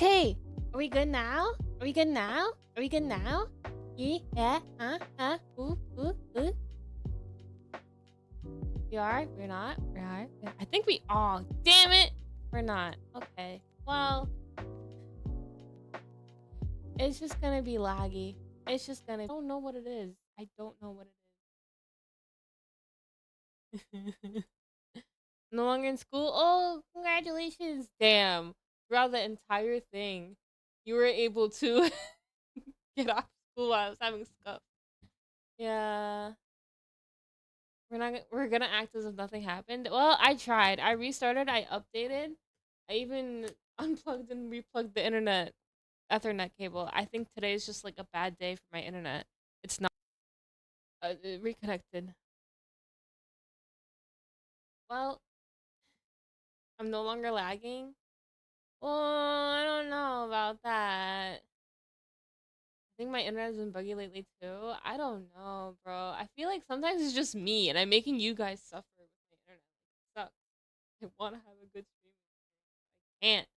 Okay. Are we good now? Are we good now? Are we good now? Yeah? Ooh. We are? We're not? We are? I think we are. Damn it! We're not. Okay. Well, it's just gonna be laggy. It's just gonna... I don't know what it is. I don't know what it is. No longer in school? Oh, congratulations. Damn. Throughout the entire thing, you were able to get off school while I was having scuff. Yeah. We're gonna act as if nothing happened. Well, I tried. I restarted, I updated. I even unplugged and replugged the internet Ethernet cable. I think today is just like a bad day for my internet. It's not it reconnected. Well, I'm no longer lagging. Well, I don't know about that. I think my internet has been buggy lately too. I don't know, bro. I feel like sometimes it's just me and I'm making you guys suffer with my internet. It sucks. I want to have a good stream. I can't.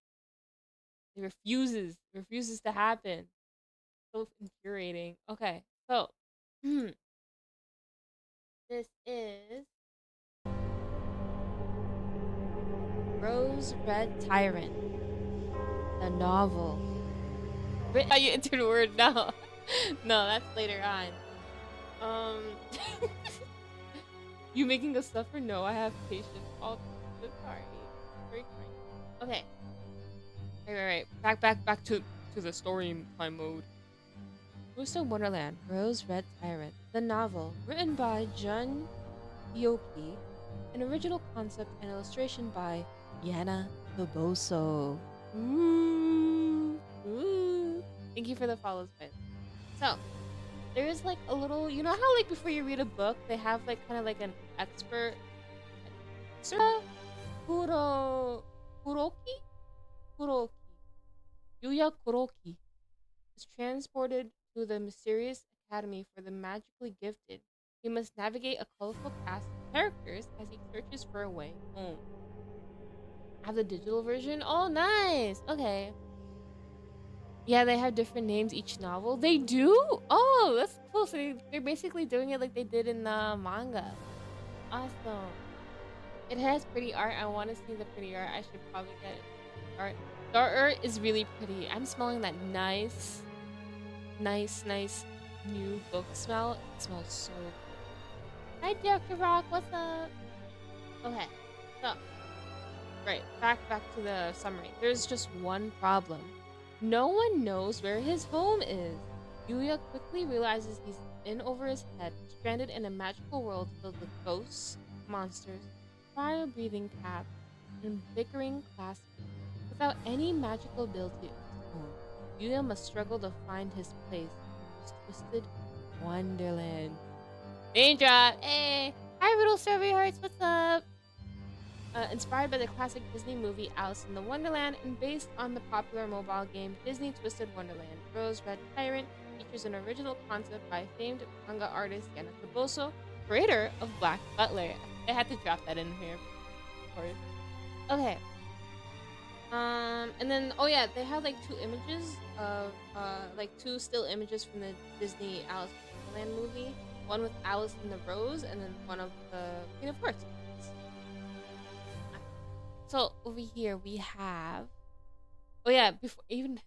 It refuses to happen. So infuriating. Okay, so this is Rose Red Tyrant, the novel. How you entered the word? No. No, that's later on. You making us suffer? No, I have patience. All sorry. Very kind. Okay. Right. Back to the story time mode. Ghost of Wonderland, Rose Red Tyrant, the novel, written by Jun Hyoki, an original concept and illustration by Yana Toboso. Ooh. Thank you for the follows, guys. So, there is like a little, you know how like before you read a book, they have like kind of like an expert, Kuroki, Yuya Kuroki is transported to the mysterious academy for the magically gifted. He must navigate a colorful cast of characters as he searches for a way home. I have the digital version? Oh, nice! Okay. Yeah, they have different names each novel. They do? Oh, that's cool. So they're basically doing it like they did in the manga. Awesome. It has pretty art. I want to see the pretty art. I should probably get it. Art. The art is really pretty. I'm smelling that nice new book smell. It smells so good. Hi, Dr. Rock. What's up? Okay. So, right. Back to the summary. There's just one problem. No one knows where his home is. Yuya quickly realizes he's in over his head, stranded in a magical world filled with ghosts, monsters, fire-breathing cats, and bickering classmates. Without any magical ability of his own, Yuya must struggle to find his place in this twisted Wonderland. Name drop! Hey! Hi, Riddle Survey Hearts, what's up? Inspired by the classic Disney movie Alice in the Wonderland and based on the popular mobile game Disney Twisted Wonderland, Rose Red Tyrant features an original concept by famed manga artist Yana Toboso, creator of Black Butler. I had to drop that in here, of course. Okay. And then, oh yeah, they have like two images of, like two still images from the Disney Alice in Wonderland movie. One with Alice in the Rose, and then one of the Queen of Hearts. So over here we have, oh yeah, before even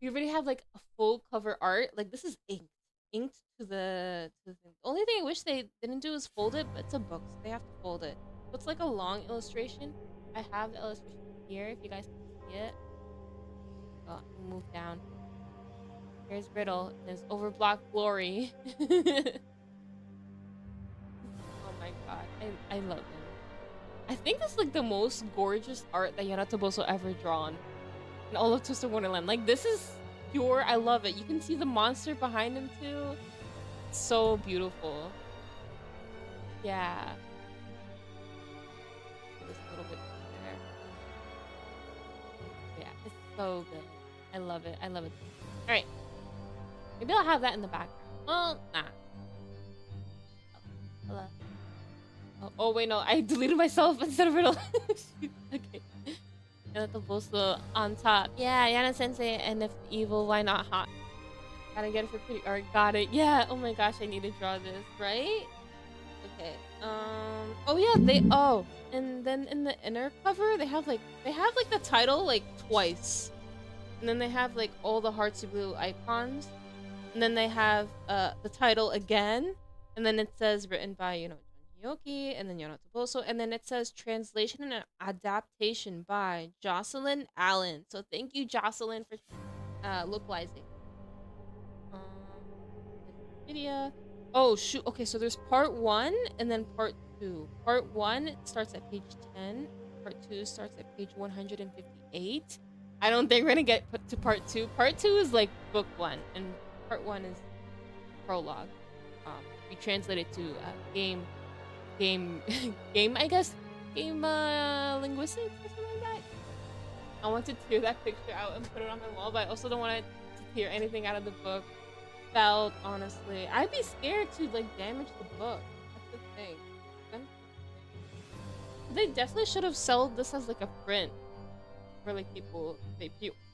we already have like a full cover art. Like this is inked to the thing. The only thing I wish they didn't do is fold it, but it's a book, so they have to fold it. So it's like a long illustration. I have the illustration here if you guys can see it. Oh, I'll move down. Here's Riddle and his overblock glory. Oh my god, I love him. I think this is like the most gorgeous art that Yana Toboso ever drawn in all of Twisted Wonderland. Like this is pure. I love it. You can see the monster behind him too. It's so beautiful. Yeah. Just a little bit there. Yeah, it's so good. I love it. I love it. All right. Maybe I'll have that in the background. Well, nah. Oh, hello. Oh wait, no, I deleted myself instead of Riddle. Okay. Yanato Boso on top. Yeah, Yana Sensei, and if evil, why not hot? Gotta get it for pretty art. Got it. Yeah. Oh my gosh, I need to draw this, right? Okay. Oh yeah, they. Oh, and then in the inner cover, they have like the title like twice, and then they have like all the Heartsy Blue icons, and then they have the title again, and then it says written by John Hiyoki, and then Yamato Boso, and then it says translation and adaptation by Jocelyn Allen. So thank you, Jocelyn, for localizing. Um, Wikipedia. Oh shoot. Okay, so there's part 1 and then part 2. Part 1 starts at page 10. Part 2 starts at page 158. I don't think we're gonna get put to part 2. Part 2 is like book 1, and part 1 is prologue. We translated to game, game. I guess game linguistics or something like that. I want to tear that picture out and put it on my wall, but I also don't want to tear anything out of the book. Felt, honestly, I'd be scared to like damage the book. That's the thing. They definitely should have sold this as like a print for like people. They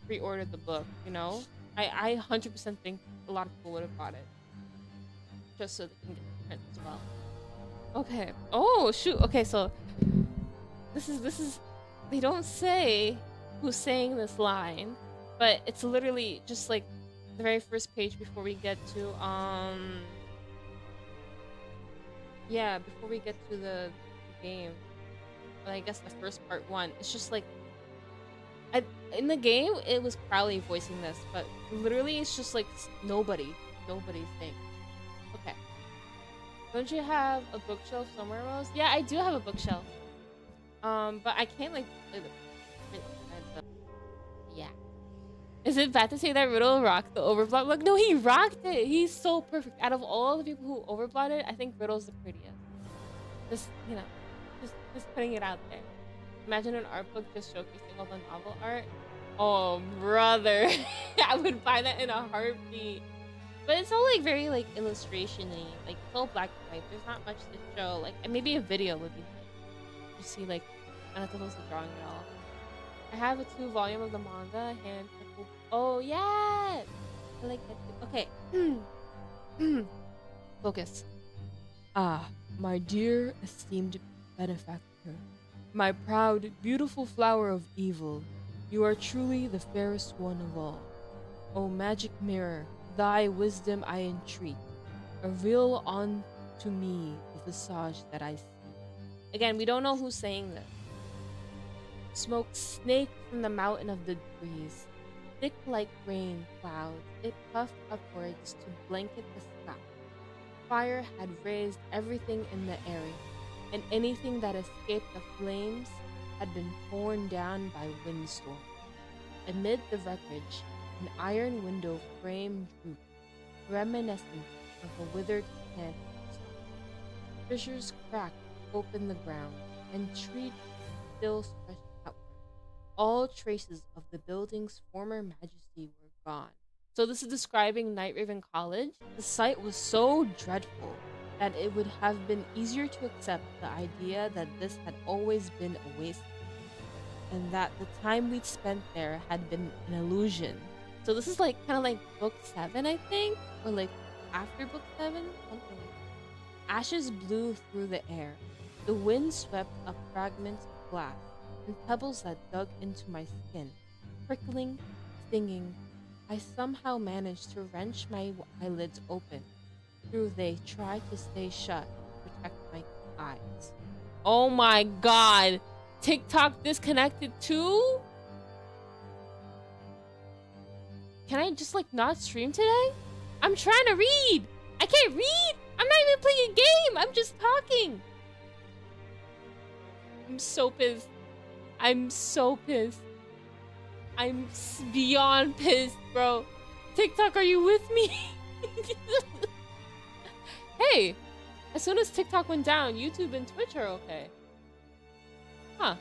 pre-ordered the book, you know. I 100% think a lot of people would have bought it just so they can get the print as well. Okay. Oh shoot. Okay, so this is. They don't say who's saying this line, but it's literally just like the very first page before we get to yeah, before we get to the game. But I guess the first part 1, it's just like in the game it was Crowley voicing this, but literally it's just like nobody's saying. Okay. Don't you have a bookshelf somewhere, Rose? Yeah, I do have a bookshelf. But I can't like play the yeah. Is it bad to say that Riddle rocked the overblot look? No, he rocked it. He's so perfect. Out of all the people who overblotted, I think Riddle's the prettiest. Just, just putting it out there. Imagine an art book just showcasing all the novel art. Oh, brother. I would buy that in a heartbeat. But it's all like very like illustration-y. Like it's all black and white. There's not much to show. Like maybe a video would be nice. You see like Anato's drawing it all. I have a 2 volume of the manga hand. Oh yeah, I like that too. Okay. Focus. Ah, my dear esteemed benefactor, my proud, beautiful flower of evil, you are truly the fairest one of all. O magic mirror, thy wisdom I entreat. Reveal unto me the visage that I see. Again, we don't know who's saying this. Smoke snaked from the mountain of the breeze. Thick like rain clouds, it puffed upwards to blanket the sky. Fire had raised everything in the area, and anything that escaped the flames had been torn down by windstorm. Amid the wreckage, an iron window frame drooped, reminiscent of a withered plant. Fissures cracked open the ground, and trees still stretched outward. All traces of the building's former majesty were gone. So this is describing Night Raven College. The sight was so dreadful that it would have been easier to accept the idea that this had always been a waste, and that the time we'd spent there had been an illusion. So this is like kind of like book 7, I think, or like after book 7, something like that. Ashes blew through the air. The wind swept up fragments of glass and pebbles that dug into my skin, prickling, stinging. I somehow managed to wrench my eyelids open. Through they tried to stay shut to protect my eyes. Oh my god! TikTok disconnected too? Can I just like not stream today? I'm trying to read! I can't read! I'm not even playing a game! I'm just talking! I'm so pissed. I'm so pissed. I'm beyond pissed, bro. TikTok, are you with me? Hey, as soon as TikTok went down, YouTube and Twitch are okay. Huh.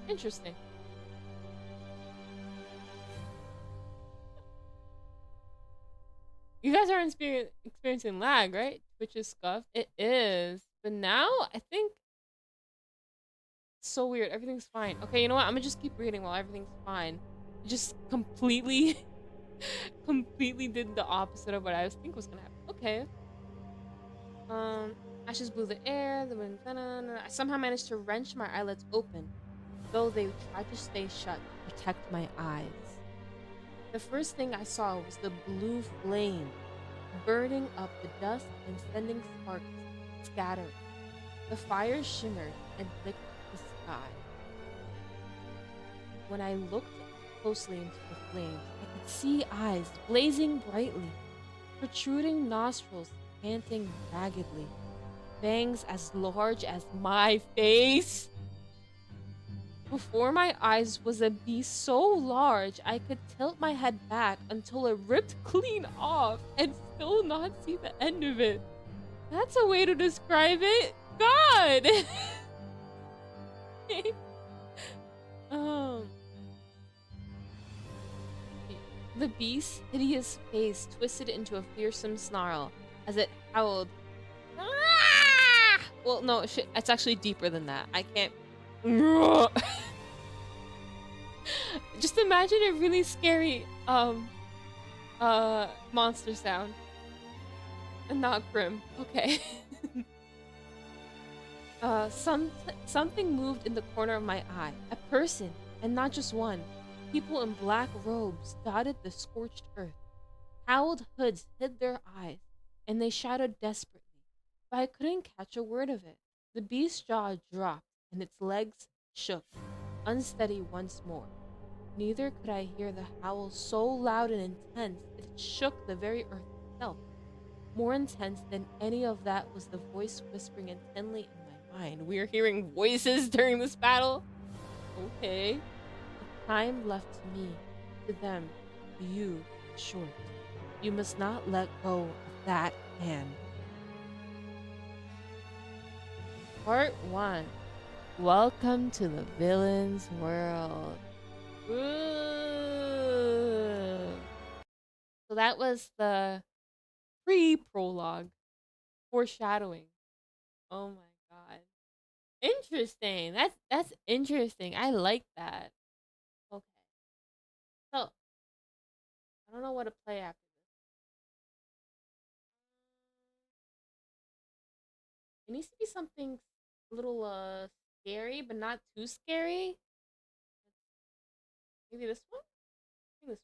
Interesting. You guys are experiencing lag, right? Twitch is scuffed. It is. But now, I think so weird. Everything's fine. Okay, you know what? I'm gonna just keep reading while everything's fine. It just completely, completely did the opposite of what I was thinking was gonna happen. Okay. Ashes blew the air. The wind. I somehow managed to wrench my eyelids open, though they tried to stay shut to protect my eyes. The first thing I saw was the blue flame, burning up the dust and sending sparks scattering. The fire shimmered and licked the sky. When I looked closely into the flames, I could see eyes blazing brightly, protruding nostrils panting raggedly, fangs as large as my face. Before my eyes was a beast so large I could tilt my head back until it ripped clean off and still not see the end of it. That's a way to describe it. God! The beast's hideous face twisted into a fearsome snarl as it howled. Ah! Well, no, it's actually deeper than that. I can't. Just imagine a really scary monster sound. And not grim. Okay. Something moved in the corner of my eye. A person, and not just one. People in black robes dotted the scorched earth. Cowled hoods hid their eyes, and they shouted desperately, but I couldn't catch a word of it. The beast's jaw dropped, and its legs shook, unsteady once more. Neither could I hear the howl so loud and intense it shook the very earth itself. More intense than any of that was the voice whispering intently in my mind. We are hearing voices during this battle? Okay. The time left to me, to them, to you, short. You must not let go of that hand. Part 1. Welcome to the villain's world. Ooh. So that was the pre-prologue. Foreshadowing. Oh my god. Interesting. That's interesting. I like that. Okay. So I don't know what to play after this. It needs to be something a little scary, but not too scary. Maybe this one? Maybe this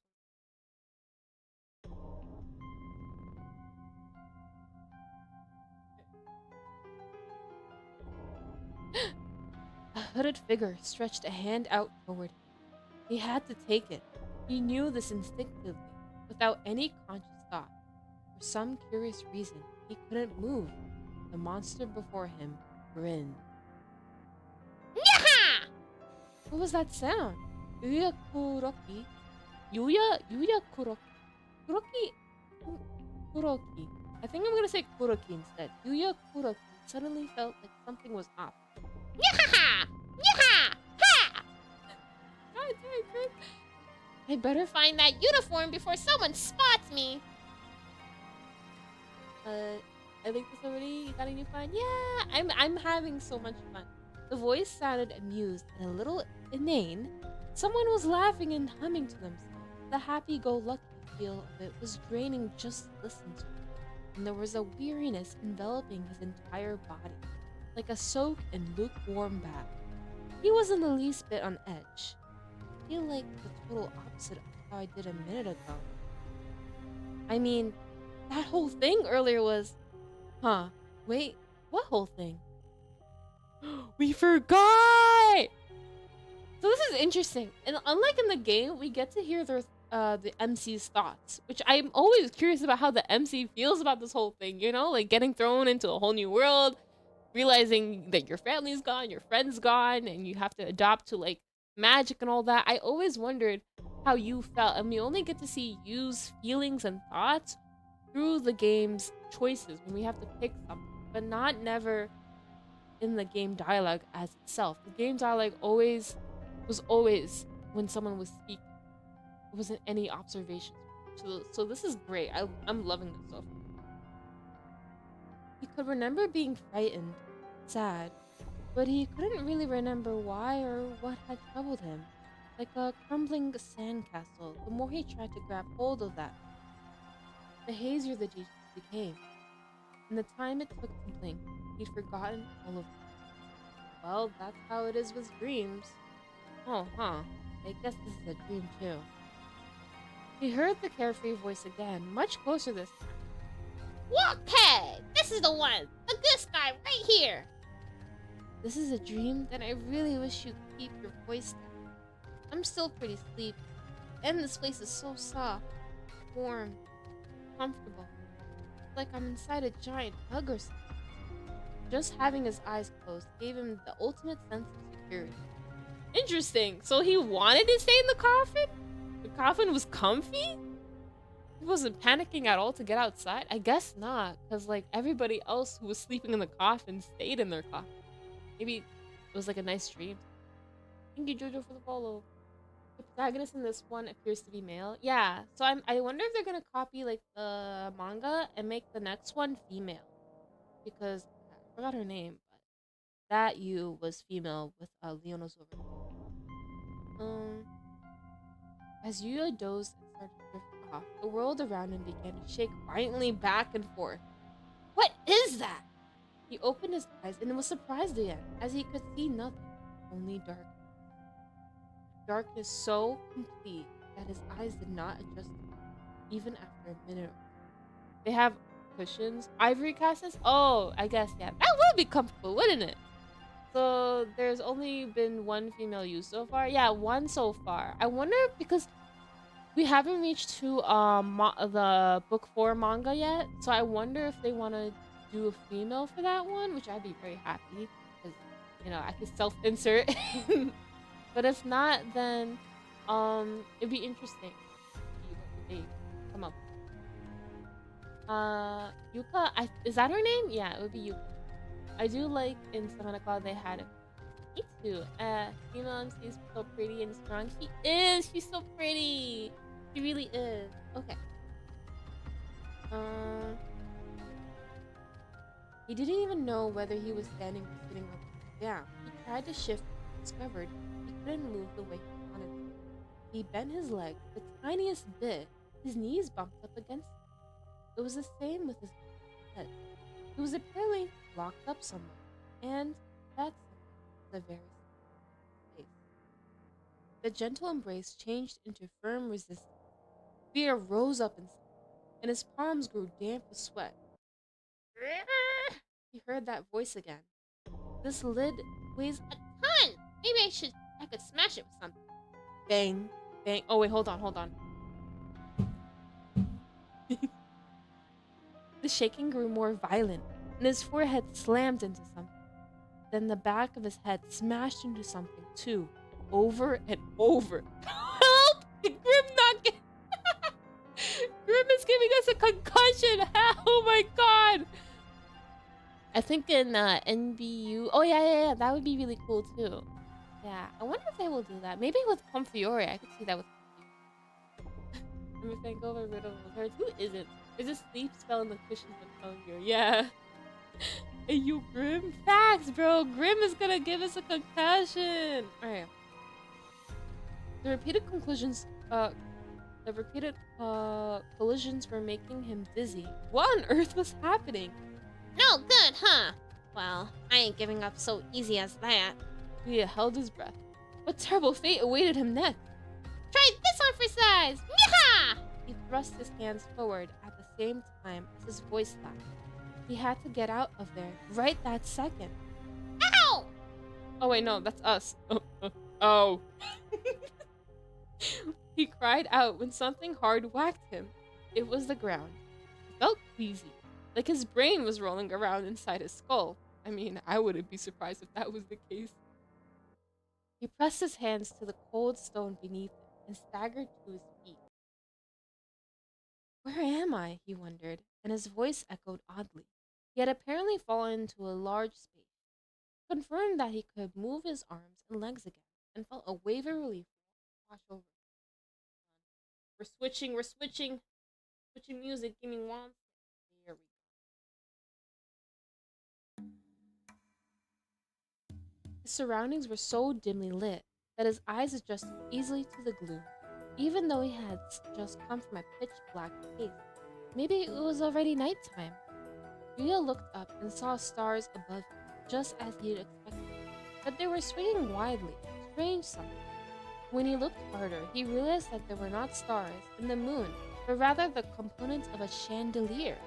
one. A hooded figure stretched a hand out toward him. He had to take it. He knew this instinctively, without any conscious thought. For some curious reason, he couldn't move. The monster before him grinned. Yaha! What was that sound? Yuya Kuroki? Yuya Kuroki? Kuroki. I think I'm gonna say Kuroki instead. Yuya Kuroki suddenly felt like something was off. Yaha! Yaha! Ha! God. I better find that uniform before someone spots me. I think this already. You got any fun? Yeah, I'm having so much fun. The voice sounded amused and a little inane. Someone was laughing and humming to themselves. The happy-go-lucky feel of it was draining just to listen to it, and there was a weariness enveloping his entire body, like a soaked and lukewarm bath. He wasn't the least bit on edge. I feel like the total opposite of how I did a minute ago. I mean, that whole thing earlier was... Huh. Wait, what whole thing? We forgot! So this is interesting. And unlike in the game, we get to hear the MC's thoughts, which I'm always curious about how the MC feels about this whole thing, you know? Like getting thrown into a whole new world, realizing that your family's gone, your friend's gone, and you have to adapt to like magic and all that. I always wondered how you felt, and we only get to see Yu's feelings and thoughts through the game's choices when we have to pick something, but never in the game dialogue as itself. The game dialogue was always when someone was speaking. It wasn't any observations. So this is great. I'm loving this so far. He could remember being frightened, sad, but he couldn't really remember why or what had troubled him. Like a crumbling sandcastle, the more he tried to grab hold of that, the hazier the details became. In the time it took to blink, he'd forgotten all of it. Well, that's how it is with dreams. Oh, huh. I guess this is a dream too. He heard the carefree voice again, much closer this time. Okay, this is the one. The good guy right here. This is a dream? Then I really wish you'd keep your voice down. I'm still pretty sleepy, and this place is so soft, warm, comfortable. It's like I'm inside a giant hug or something. Just having his eyes closed gave him the ultimate sense of security. Interesting. So he wanted to stay in the coffin? The coffin was comfy? He wasn't panicking at all to get outside? I guess not, because like everybody else who was sleeping in the coffin stayed in their coffin. Maybe it was like a nice dream. Thank you, Jojo, for the follow. The protagonist in this one appears to be male. Yeah, so I wonder if they're gonna copy like the manga and make the next one female. Because I forgot her name, but that you was female with Leona's over. As Yuya dozed and started to drift off, the world around him began to shake violently back and forth. What is that? He opened his eyes and was surprised again, as he could see nothing, only darkness. Darkness so complete that his eyes did not adjust even after a minute. They have cushions, ivory castles. Oh, I guess yeah, that would be comfortable, wouldn't it? So there's only been one female use so far. Yeah, one so far. I wonder because we haven't reached to the book 4 manga yet. So I wonder if they want to do a female for that one, which I'd be very happy because you know I could self-insert. But if not, then it'd be interesting to see what they come up with. Yuka, is that her name? Yeah, it would be Yuka. I do like in Savannah Cloud they had me too. Female MC is so pretty and strong. She is. She's so pretty. She really is. Okay. He didn't even know whether he was standing or sitting up down. He tried to shift, but discovered he couldn't move the way he wanted to. He bent his leg the tiniest bit. His knees bumped up against it. It was the same with his head. He was apparently locked up somewhere, and that's the very place. The gentle embrace changed into firm resistance. Fear rose up inside, and his palms grew damp with sweat. He heard that voice again. This lid weighs a ton. Maybe I could smash it with something. Bang, bang. Oh wait, hold on. The shaking grew more violent, and his forehead slammed into something. Then the back of his head smashed into something too, over and over. Help! Grim not get. Grim is giving us a concussion. Oh my god! I think in NBU. Oh yeah. That would be really cool too. Yeah, I wonder if they will do that. Maybe with Comfiore, I could see that with. I'm a fan over Riddle with her. Who isn't? There's a sleep spell in the cushions of Comfiore. Yeah. Hey, you Grim? Facts, bro. Grim is gonna give us a concussion. All right. The repeated collisions were making him dizzy. What on earth was happening? No good, huh? Well, I ain't giving up so easy as that. He held his breath. What terrible fate awaited him next? Try this on for size! Yeehaw! He thrust his hands forward at the same time as his voice laughed. He had to get out of there right that second. Ow! Oh wait, no, that's us. Oh. He cried out when something hard whacked him. It was the ground. It felt queasy, like his brain was rolling around inside his skull. I mean, I wouldn't be surprised if that was the case. He pressed his hands to the cold stone beneath him and staggered to his feet. Where am I? He wondered, and his voice echoed oddly. He had apparently fallen into a large space. He confirmed that he could move his arms and legs again, and felt a wave of relief wash over him. We're switching music. Give me one. Here we go. His surroundings were so dimly lit that his eyes adjusted easily to the gloom, even though he had just come from a pitch-black cave. Maybe it was already nighttime. Yuya looked up and saw stars above him, just as he had expected, but they were swinging wildly, strange something. When he looked harder, he realized that there were not stars in the moon, but rather the components of a chandelier.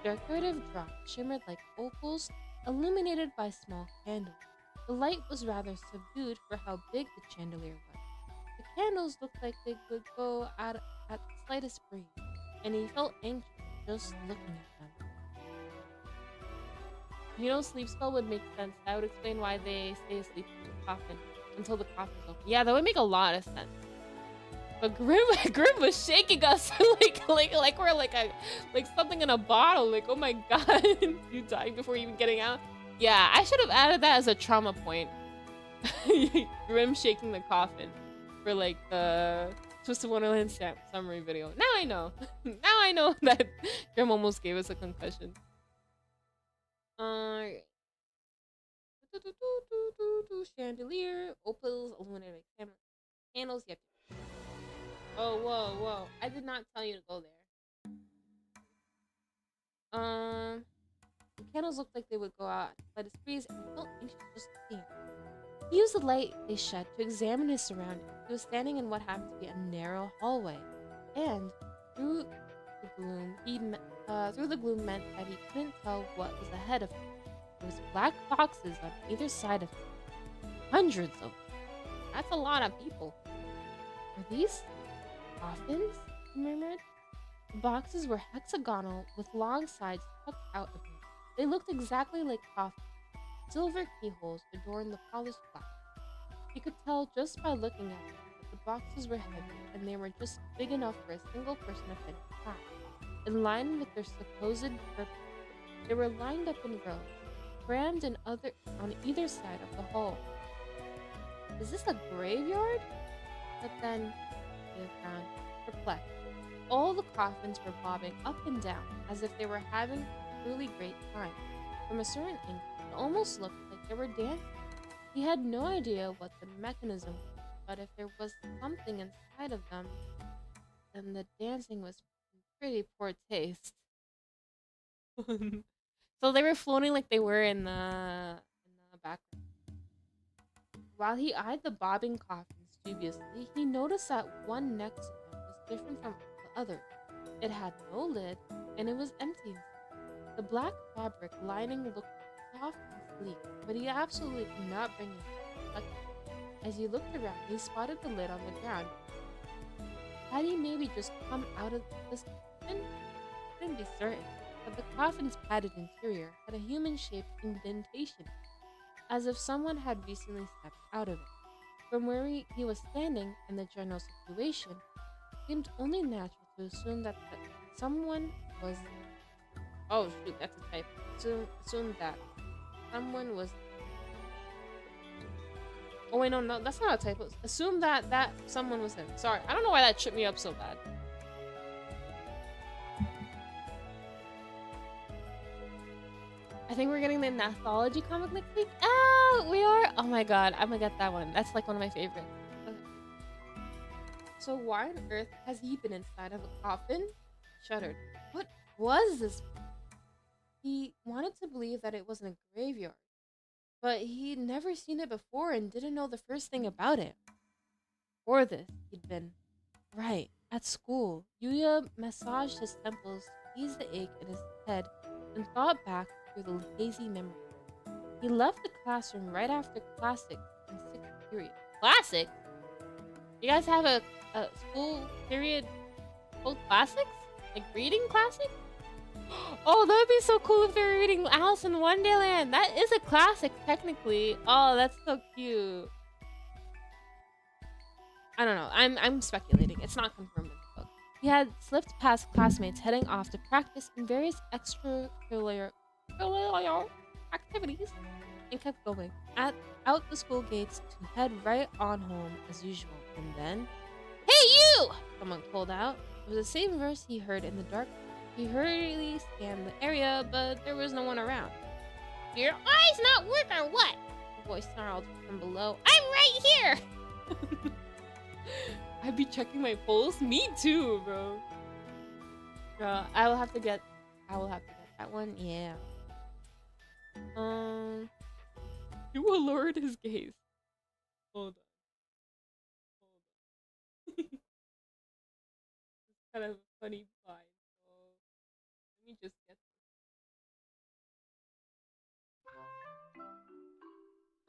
Decorative drops shimmered like opals, illuminated by small candles. The light was rather subdued for how big the chandelier was. The candles looked like they would go out at the slightest breeze, and he felt anxious just looking at them. You know, sleep spell would make sense. That would explain why they stay asleep in the coffin until the coffin's open. Yeah, that would make a lot of sense. But Grim was shaking us like we're like something in a bottle. Like, oh my god, you dying before even getting out. Yeah, I should have added that as a trauma point. Grim shaking the coffin for like the Twisted Wonderland summary video. Now I know. Now I know that Grim almost gave us a concussion. Chandelier, opals, illuminated candles. Yep. Oh, whoa. I did not tell you to go there. The candles looked like they would go out, but his breeze and he felt anxious just looking at them. He used the light they shed to examine his surroundings. He was standing in what happened to be a narrow hallway, and through the gloom meant that he couldn't tell what was ahead of him. There was black boxes on either side of him. Hundreds of them. That's a lot of people. Are these coffins? He murmured. The boxes were hexagonal with long sides tucked out a bit. They looked exactly like coffins. Silver keyholes adorned the polished glass. He could tell just by looking at them that the boxes were heavy and they were just big enough for a single person to fit inside. In line with their supposed purpose, they were lined up in rows, crammed on either side of the hall. Is this a graveyard? But then they found perplexed. All the coffins were bobbing up and down as if they were having a truly great time. From a certain angle, it almost looked like they were dancing. He had no idea what the mechanism was, but if there was something inside of them, then the dancing was in pretty poor taste. So they were floating like they were in the background. While he eyed the bobbing coffins dubiously, he noticed that one next to him was different from the other. It had no lid, and it was empty inside. The black fabric lining looked soft and sleek, but he absolutely could not bring himself to touch it. As he looked around, he spotted the lid on the ground. Had he maybe just come out of this coffin? He couldn't be certain, but the coffin's padded interior had a human-shaped indentation, as if someone had recently stepped out of it. From where he was standing in the general situation, it seemed only natural to assume that someone was... Oh shoot, that's a type. Assume that someone was... Oh wait, no, that's not a typo. Assume that someone was him. Sorry, I don't know why that tripped me up so bad. I think we're getting the Nathology comic next week. Ah, we are. Oh my god, I'm gonna get that one. That's like one of my favorites. Okay. So why on earth has he been inside of a coffin? Shuddered. What was this? He wanted to believe that it wasn't a graveyard, but he'd never seen it before and didn't know the first thing about it. Before this, he'd been right at school. Yuya massaged his temples to ease the ache in his head and thought back through the hazy memory. He left the classroom right after classics in 6th period. Classics? You guys have a school period called classics? Like reading classics? Oh, that would be so cool if they were reading Alice in Wonderland. That is a classic, technically. Oh, that's so cute. I don't know. I'm speculating. It's not confirmed in the book. He had slipped past classmates heading off to practice in various extracurricular activities and kept going out the school gates to head right on home as usual. And then, "Hey you!" someone called out. It was the same verse he heard in the dark. He hurriedly scanned the area, but there was no one around. Your eyes not work or what? voice snarled from below. I'm right here! I'd be checking my pulse? Me too, bro. I will have to get that one. Yeah. You allured his gaze. Hold on. It's kind of a funny vibe. So let me just get this.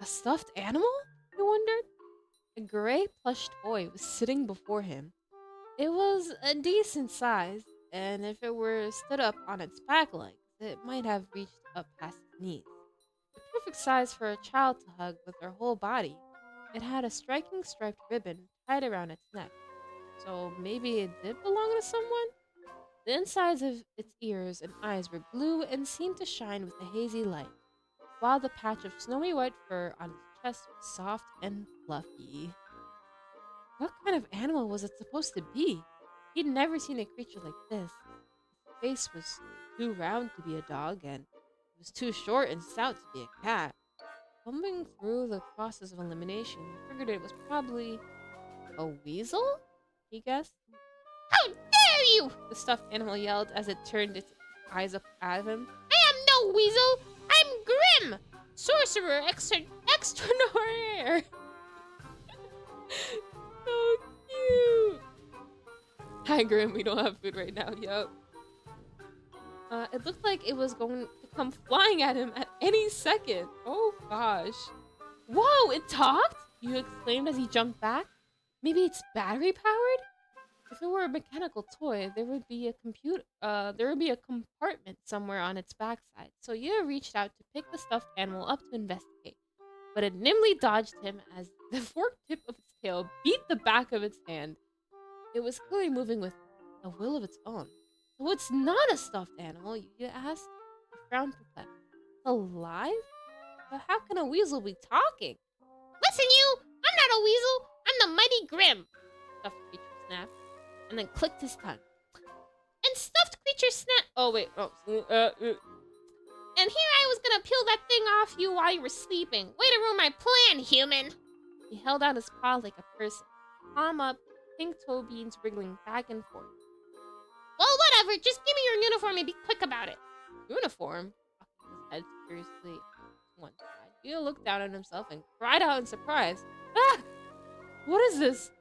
A stuffed animal? He wondered. A gray plush toy was sitting before him. It was a decent size, and if it were stood up on its back legs, it might have reached up past his knees. The perfect size for a child to hug with their whole body. It had a striking striped ribbon tied around its neck. So maybe it did belong to someone? The insides of its ears and eyes were blue and seemed to shine with a hazy light, while the patch of snowy white fur on its chest was soft and fluffy. What kind of animal was it supposed to be? He'd never seen a creature like this. Its face was too round to be a dog, and it was too short and stout to be a cat. Thumbing through the process of elimination, he figured it was probably a weasel? He guessed. How dare you! The stuffed animal yelled as it turned its eyes up at him. I am no weasel! I'm Grim! Sorcerer extraordinaire! So cute! Hi Grim, we don't have food right now, yo. It looked like it was going to come flying at him at any second. Oh gosh. Whoa, it talked? You exclaimed as he jumped back. Maybe it's battery powered? If it were a mechanical toy, there would be a compartment somewhere on its backside. So you reached out to pick the stuffed animal up to investigate. But it nimbly dodged him as the forked tip of its tail beat the back of its hand. It was clearly moving with a will of its own. So it's not a stuffed animal, you asked? He frowned perplexed. Alive? But how can a weasel be talking? Listen, you! I'm not a weasel! I'm the mighty Grim! Stuffed creature snapped, and then clicked his tongue. And stuffed creature snapped. Oh, wait. Oh, and here I was gonna peel that thing off you while you were sleeping. Way to ruin my plan, human! He held out his paw like a person. Palm up, pink toe beans wriggling back and forth. Well, whatever. Just give me your uniform and be quick about it. Uniform? His head seriously to one side. He looked down at himself and cried out in surprise. Ah! What is this?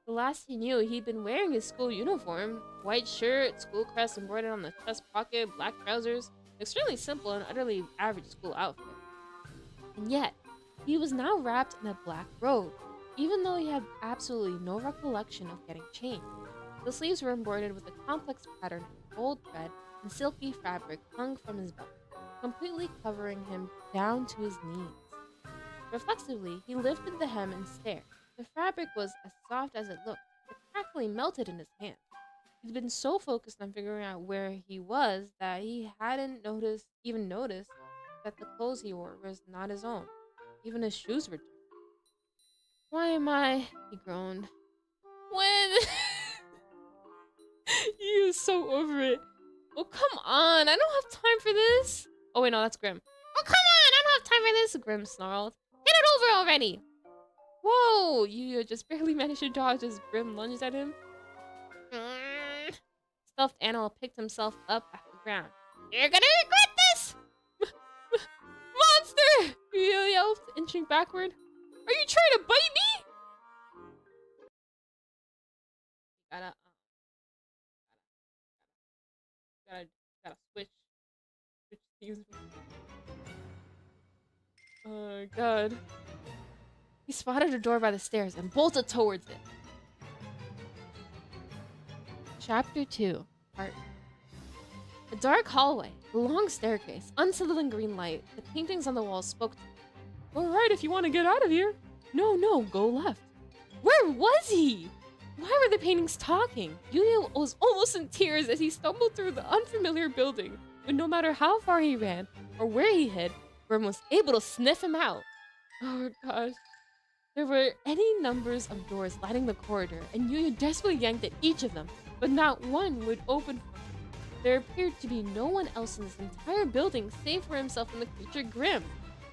The last he knew, he'd been wearing his school uniform. White shirt, school crest embroidered on the chest pocket, black trousers. Extremely simple and utterly average school outfit. And yet, he was now wrapped in a black robe, even though he had absolutely no recollection of getting changed. The sleeves were embroidered with a complex pattern of gold thread and silky fabric hung from his belt, completely covering him down to his knees. Reflexively, he lifted the hem and stared. The fabric was as soft as it looked. It practically melted in his hand. He'd been so focused on figuring out where he was that he hadn't even noticed that the clothes he wore was not his own. Even his shoes were dirty. Why am I? He groaned. When? He was so over it. Oh, come on. I don't have time for this. Oh, wait, no, that's Grim. Oh, come on. I don't have time for this, Grim snarled. Get it over already. Whoa, you just barely managed to dodge as Grim lunged at him. Stuffed animal picked himself up off the ground. You're gonna regret this! Monster! He yelled, inching backward. Are you trying to bite me? Gotta switch teams. Oh god. He spotted a door by the stairs and bolted towards it. Chapter 2. Art. A dark hallway, a long staircase, unsettling green light. The paintings on the walls spoke to him. All right, if you want to get out of here. No, go left. Where was he? Why were the paintings talking? Yuya was almost in tears as he stumbled through the unfamiliar building. But no matter how far he ran or where he hid, Grim was able to sniff him out. Oh gosh. There were any numbers of doors lining the corridor, and Yuya desperately yanked at each of them, but not one would open for him. There appeared to be no one else in this entire building save for himself and the creature Grim.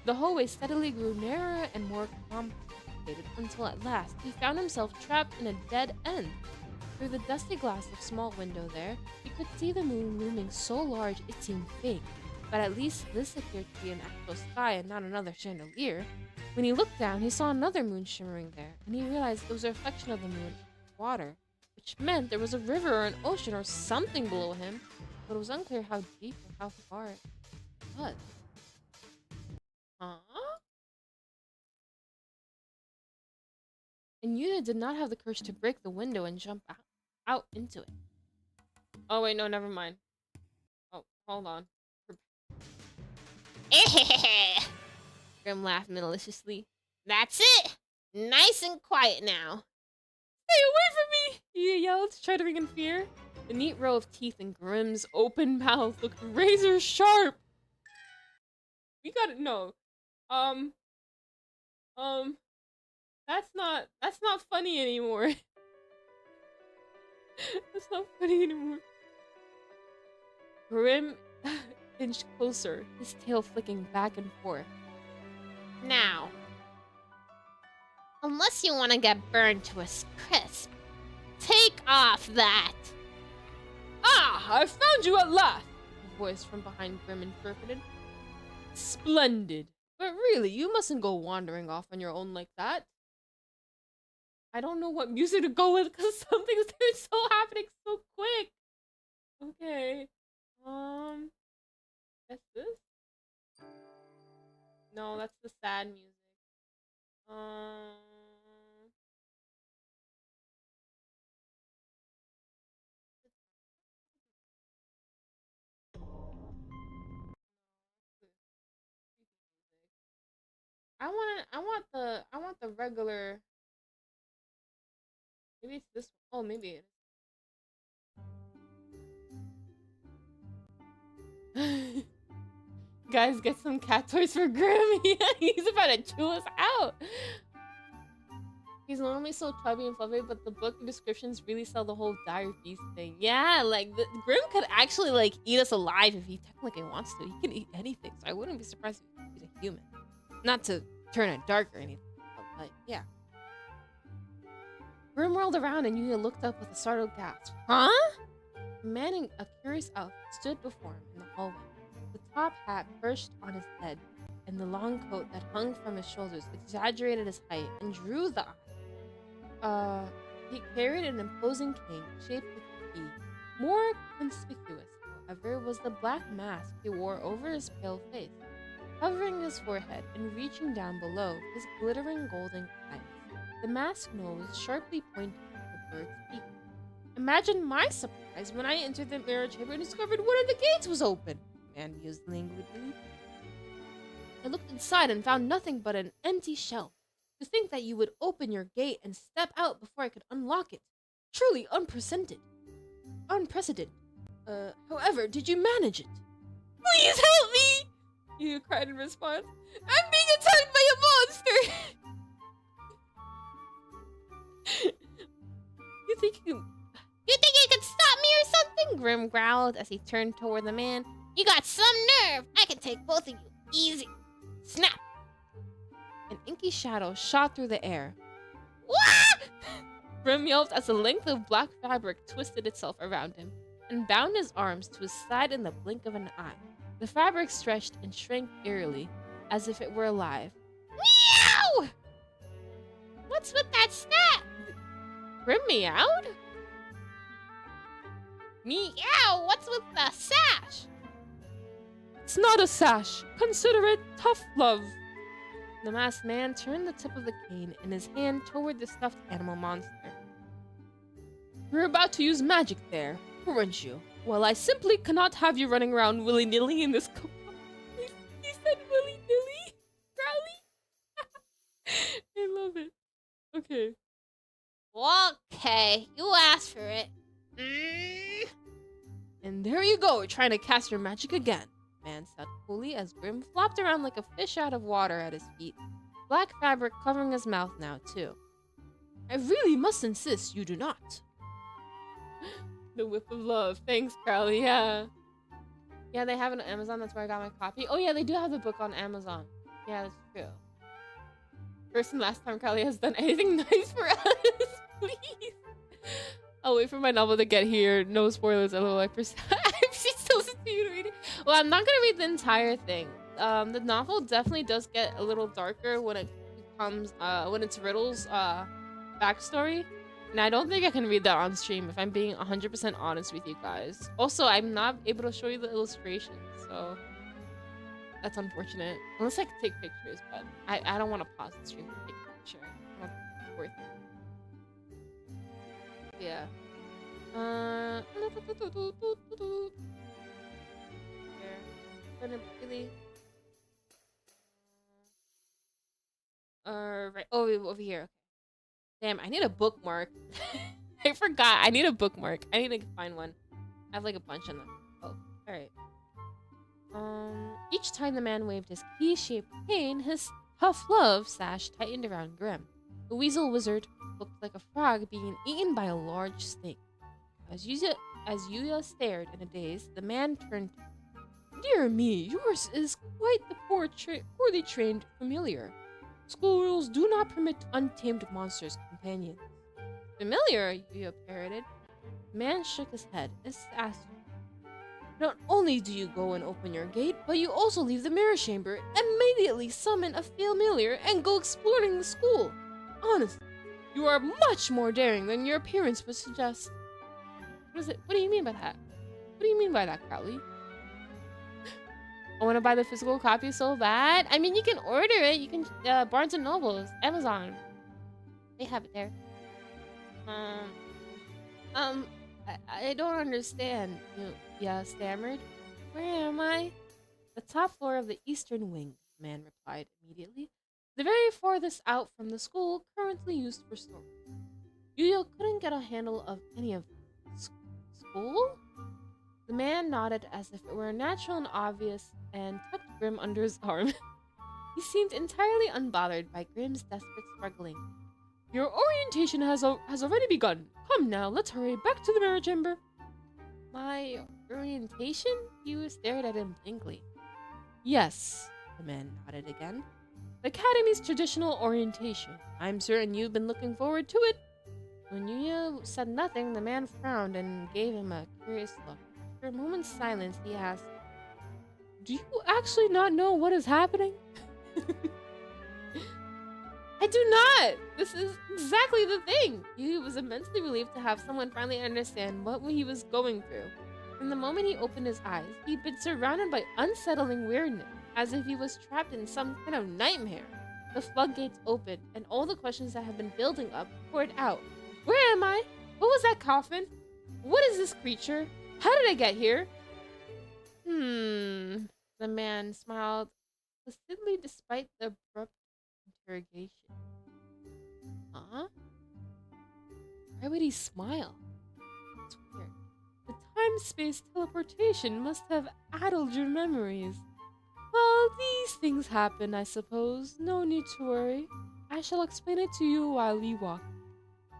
The hallway steadily grew narrower and more complicated until at last he found himself trapped in a dead end. Through the dusty glass of small window there, he could see the moon looming so large it seemed fake, but at least this appeared to be an actual sky and not another chandelier. When he looked down, he saw another moon shimmering there, and he realized it was a reflection of the moon in water, which meant there was a river or an ocean or something below him, but it was unclear how deep or how far it was. Huh? And Yuna did not have the courage to break the window and jump out into it. Oh wait, no, never mind. Oh, hold on. Grim laughed maliciously. That's it! Nice and quiet now. Stay away from me! He yelled, shuddering in fear. The neat row of teeth in Grim's open mouth looked razor sharp. We gotta know. That's not funny anymore. That's not funny anymore. Grim inched closer, his tail flicking back and forth. Now, unless you want to get burned to a crisp, take off that. Ah, I found you at last! A voice from behind Grim interpreted. Splendid. But really, you mustn't go wandering off on your own like that. I don't know what music to go with because some things are so happening so quick. Okay. That's this? No, that's the sad music. I want the regular. Maybe it's this one. Oh, maybe it is. Guys, get some cat toys for Grim. He's about to chew us out. He's normally so chubby and fluffy, but the book descriptions really sell the whole dire beast thing. Yeah, like, Grim could actually, like, eat us alive if he technically wants to. He can eat anything, so I wouldn't be surprised if he's a human. Not to turn it dark or anything, but, yeah. Grim whirled around and Yuya looked up with a startled gasp. Huh? A man in a curious outfit stood before him in the hallway. The top hat perched on his head, and the long coat that hung from his shoulders exaggerated his height and drew the eye. He carried an imposing cane shaped with a key. More conspicuous, however, was the black mask he wore over his pale face, covering his forehead and reaching down below his glittering golden eyes. The masked nose sharply pointed at the bird's beak. Imagine my surprise when I entered the mirror chamber and discovered one of the gates was open, the man mused languidly. I looked inside and found nothing but an empty shell. To think that you would open your gate and step out before I could unlock it. Truly unprecedented. However, did you manage it? Please help me! You cried in response. I'm being attacked by a monster! You think you could stop me or something? Grim growled as he turned toward the man. You got some nerve! I can take both of you. Easy. Snap! An inky shadow shot through the air. What? Grim yelped as a length of black fabric twisted itself around him and bound his arms to his side in the blink of an eye. The fabric stretched and shrank eerily, as if it were alive. Meow! What's with that snap? Grim meowed? Meow! What's with the sash? It's not a sash. Consider it tough love. The masked man turned the tip of the cane in his hand toward the stuffed animal monster. You're about to use magic there, weren't you? Well, I simply cannot have you running around willy-nilly in this He said willy-nilly? Crowley? I love it. Okay. Okay, you asked for it. And there you go, trying to cast your magic again. Man said coolly as Grim flopped around like a fish out of water at his feet, black fabric covering his mouth now, too. I really must insist you do not. The whip of love. Thanks, Crowley. Yeah. Yeah, they have it on Amazon. That's where I got my copy. Oh, yeah, they do have the book on Amazon. Yeah, that's true. First and last time Crowley has done anything nice for us, please. I'll wait for my novel to get here. No spoilers, lol. I'm still reading. Well, I'm not gonna read the entire thing. The novel definitely does get a little darker when it becomes when it's Riddle's backstory. And I don't think I can read that on stream if I'm being 100% honest with you guys. Also, I'm not able to show you the illustrations, so that's unfortunate. Unless I can take pictures, but I don't want to pause the stream to take a picture. I don't think it's worth it. Yeah. Gonna really. Right. Oh, over here. Damn, I need a bookmark. I forgot. I need a bookmark. I need to find one. I have like a bunch of them. Oh, alright. Each time the man waved his key-shaped cane, his tough love sash tightened around Grim. The weasel wizard looked like a frog being eaten by a large snake. As Yuya stared in a daze, the man turned. Dear me, yours is quite the poorly trained familiar. School rules do not permit untamed monsters companions. Familiar, Yuya parroted. The man shook his head and asked, not only do you go and open your gate, but you also leave the mirror chamber, immediately summon a familiar, and go exploring the school. Honestly, you are much more daring than your appearance would suggest. What is it? What do you mean by that? What do you mean by that, Crowley? I want to buy the physical copy so bad. I mean, you can order it. You can Barnes and Nobles, Amazon. They have it there. I don't understand. Yeah, stammered. Where am I? The top floor of the eastern wing, the man replied immediately. The very farthest out from the school, currently used for storage. Yuya couldn't get a handle of any of them. School? The man nodded as if it were natural and obvious and tucked Grim under his arm. He seemed entirely unbothered by Grim's desperate struggling. Your orientation has already begun. Come now, let's hurry back to the mirror chamber. My orientation? You stared at him blankly. Yes, the man nodded again. The Academy's traditional orientation. I'm certain you've been looking forward to it. When Yuya said nothing, the man frowned and gave him a curious look. After a moment's silence, he asked, do you actually not know what is happening? I do not! This is exactly the thing! He was immensely relieved to have someone finally understand what he was going through. From the moment he opened his eyes, he'd been surrounded by unsettling weirdness, as if he was trapped in some kind of nightmare. The floodgates opened, and all the questions that had been building up poured out. Where am I? What was that coffin? What is this creature? How did I get here? The man smiled placidly despite the abrupt interrogation. Huh? Why would he smile? It's weird. The time-space teleportation must have addled your memories. Well, these things happen, I suppose. No need to worry. I shall explain it to you while we walk.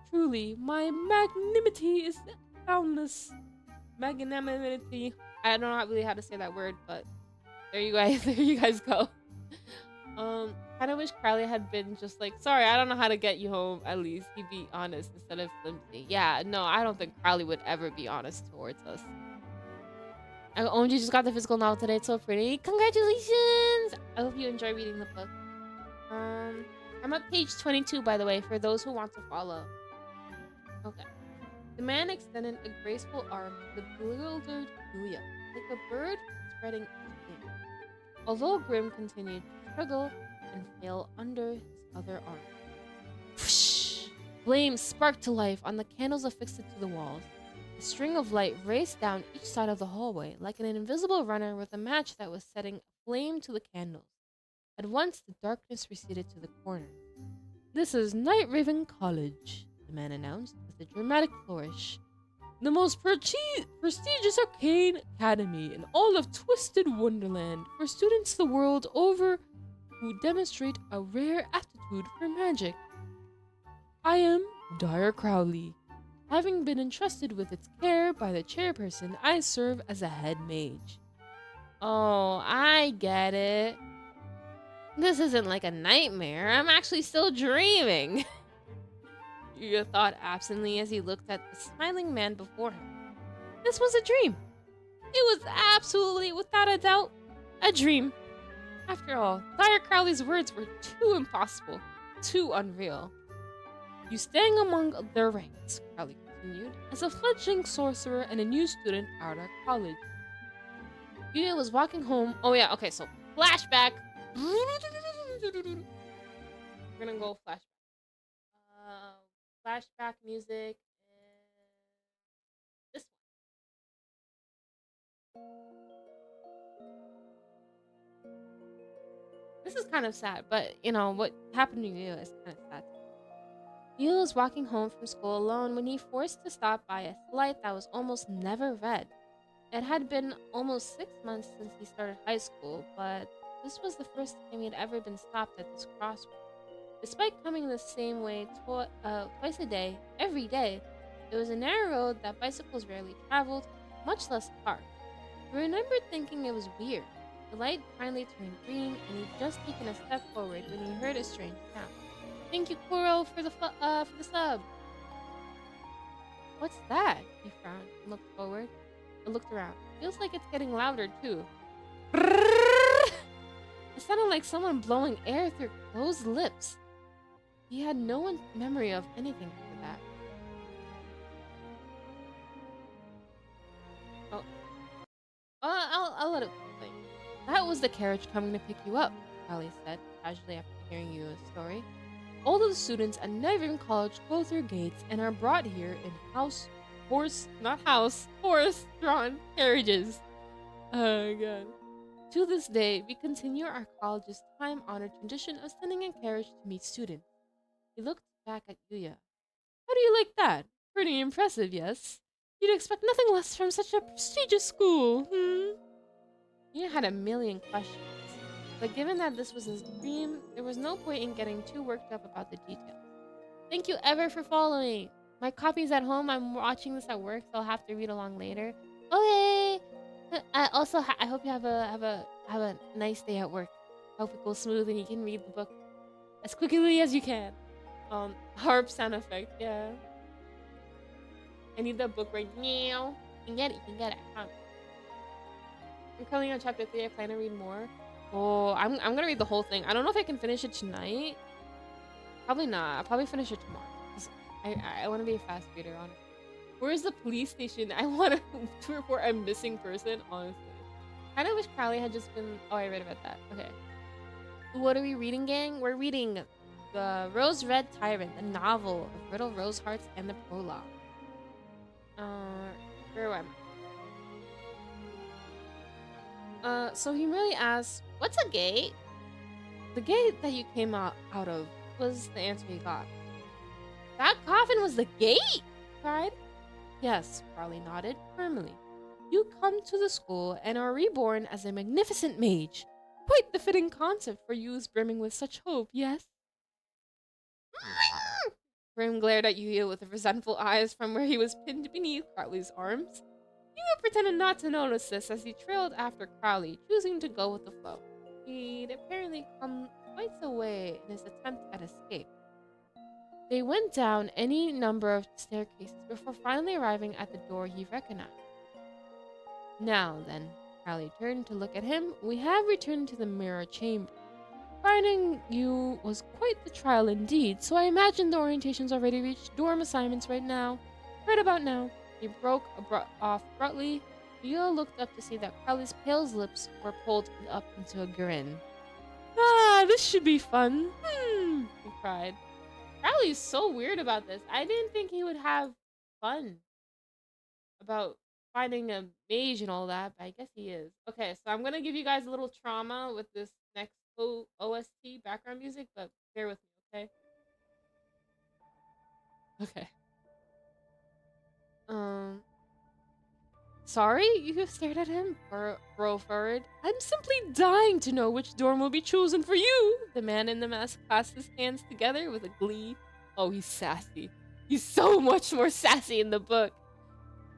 Truly, my magnanimity is boundless. Magnanimity. I don't know really how to say that word, but there you guys go. Kind of wish Crowley had been just like, sorry, I don't know how to get you home. At least he'd be honest instead of flimsy. Yeah, no, I don't think Crowley would ever be honest towards us. OMG just got the physical novel today. It's so pretty. Congratulations! I hope you enjoy reading the book. I'm at page 22, by the way, for those who want to follow. Okay. The man extended a graceful arm to the bewildered Yuya, like a bird spreading its wings. Although Grim continued to struggle and fail under his other arm. Whoosh! Flames sparked to life on the candles affixed to the walls. A string of light raced down each side of the hallway, like an invisible runner with a match that was setting flame to the candles. At once, the darkness receded to the corner. This is Night Raven College, the man announced with a dramatic flourish. The most prestigious arcane academy in all of Twisted Wonderland for students the world over who demonstrate a rare aptitude for magic. I am Dr. Crowley. Having been entrusted with its care by the chairperson, I serve as a head mage. Oh, I get it. This isn't like a nightmare. I'm actually still dreaming. Yuya thought absently as he looked at the smiling man before him. This was a dream. It was absolutely, without a doubt, a dream. After all, Dr. Crowley's words were too impossible, too unreal. You stand among their ranks, Crowley continued, as a fledgling sorcerer and a new student out of college. Yuya was walking home. Oh yeah, okay, so flashback. We're gonna go flashback. Flashback music and this one. This is kind of sad, but you know what happened to Yuya is kind of sad. Yuya was walking home from school alone when he forced to stop by a light that was almost never red. It had been almost 6 months since he started high school, but this was the first time he'd ever been stopped at this crossroad. Despite coming the same way twice a day, every day, it was a narrow road that bicycles rarely traveled, much less cars. He remembered thinking it was weird. The light finally turned green, and he'd just taken a step forward when he heard a strange sound. Thank you, Kuro, for the sub. What's that? He frowned and looked forward. I looked around. Feels like it's getting louder too. It sounded like someone blowing air through closed lips. He had no memory of anything like that. Oh. I'll let it play. That was the carriage coming to pick you up, Crowley said, casually after hearing Yuya's story. All of the students at Neighboring College go through gates and are brought here in horse-drawn carriages. Oh god. To this day, we continue our college's time-honored tradition of sending a carriage to meet students. He looked back at Yuya. How do you like that? Pretty impressive, yes? You'd expect nothing less from such a prestigious school, Yuya had a million questions, but given that this was his dream, there was no point in getting too worked up about the details. Thank you ever for following. My copy's at home. I'm watching this at work, so I'll have to read along later. Okay. I hope you have a nice day at work. Hope it goes smooth and you can read the book as quickly as you can. Harp sound effect, yeah. I need the book right now. You can get it. I'm currently on chapter 3. I plan to read more. Oh, I'm gonna read the whole thing. I don't know if I can finish it tonight. Probably not. I'll probably finish it tomorrow. I want to be a fast reader, honestly. Where's the police station? I want to report a missing person, honestly. I kind of wish Crowley had just been... Oh, I read about that. Okay. What are we reading, gang? We're reading the Rose Red Tyrant, the novel of Riddle, Rose Hearts, and the prologue. Where am I? So he merely asks, what's a gate? The gate that you came out of was the answer he got. That coffin was the gate? He cried. Yes, Crowley nodded firmly. You come to the school and are reborn as a magnificent mage. Quite the fitting concept for youths brimming with such hope, yes? Grim glared at Yuya with resentful eyes from where he was pinned beneath Crowley's arms. Yuya pretended not to notice this as he trailed after Crowley, choosing to go with the flow. He'd apparently come quite a way in his attempt at escape. They went down any number of staircases before finally arriving at the door he recognized. Now then, Crowley turned to look at him. We have returned to the mirror chamber. Finding you was quite the trial indeed, so I imagine the orientation's already reached dorm assignments right about now. He broke off abruptly. Yuya looked up to see that Crowley's pale lips were pulled up into a grin. Ah, this should be fun. He cried. Crowley's so weird about this. I didn't think he would have fun about finding a mage and all that, but I guess he is. Okay, so I'm gonna give you guys a little trauma with this next OST background music, but bear with me, okay? Okay. Sorry? You stared at him? Bro forward. I'm simply dying to know which dorm will be chosen for you. The man in the mask clasped his hands together with a glee. Oh, he's sassy. He's so much more sassy in the book.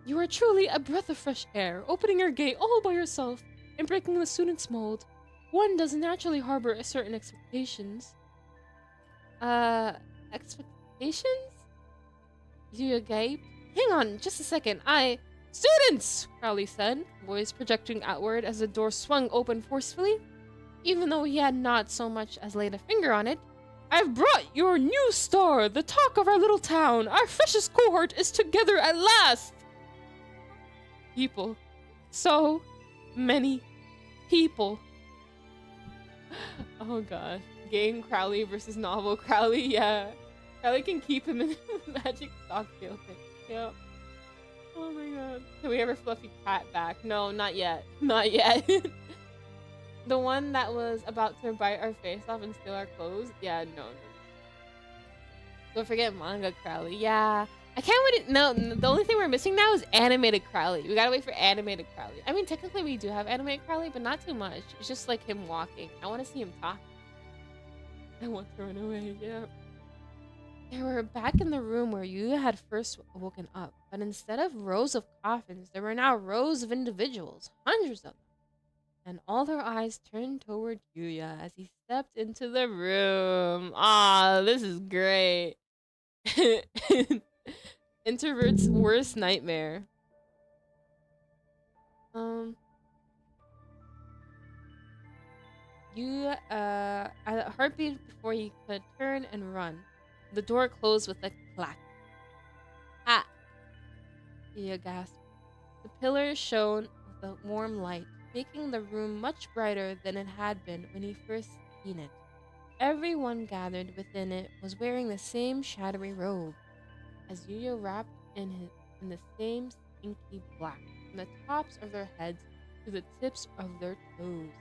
You are truly a breath of fresh air, opening your gate all by yourself and breaking the student's mold. one does naturally harbor a certain expectations. Expectations? You gaped. Hang on, just a second. Students! Crowley said, voice projecting outward as the door swung open forcefully. Even though he had not so much as laid a finger on it. I've brought your new star, the talk of our little town. Our freshest cohort is together at last. People. So many people. Oh god. Game Crowley versus novel Crowley, yeah. Crowley can keep him in magic cocktail thing. Yep. Oh my god. Can we ever Fluffy Cat back? No, not yet. Not yet. The one that was about to bite our face off and steal our clothes? Yeah, no. Don't forget manga Crowley. Yeah. I can't wait. No, the only thing we're missing now is animated Crowley. We gotta wait for animated Crowley. I mean, technically we do have animated Crowley, but not too much. It's just like him walking. I want to see him talk. I want to run away. Yeah. They were back in the room where Yuya had first woken up, but instead of rows of coffins, there were now rows of individuals, hundreds of them. And all their eyes turned toward Yuya as he stepped into the room. Ah, this is great. Introvert's worst nightmare. Yuya, at a heartbeat before he could turn and run. The door closed with a clack. Ah! Yuya gasped. The pillars shone with a warm light, making the room much brighter than it had been when he first seen it. Everyone gathered within it was wearing the same shadowy robe, as Yuya wrapped in the same inky black, from the tops of their heads to the tips of their toes.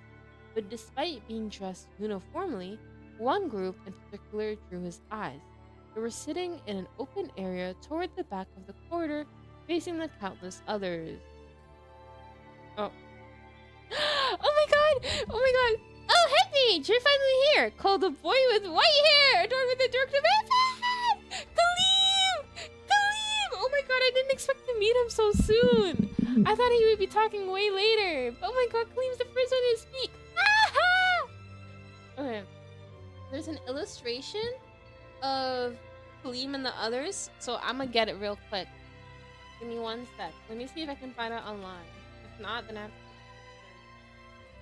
But despite being dressed uniformly, one group in particular drew his eyes. They were sitting in an open area toward the back of the corridor, facing the countless others. Oh. Oh my god! Oh my god! Oh, Hedwig! You're finally here! Called the boy with white hair! Adored with a directive effect! Kaleem! Kaleem! Oh my god, I didn't expect to meet him so soon! I thought he would be talking way later. Oh my god, Kaleem's the first one to speak! Ah-ha! Okay. There's an illustration of Kaleem and the others, so I'm gonna get it real quick. Give me one sec. Let me see if I can find it online. If not, then I have to...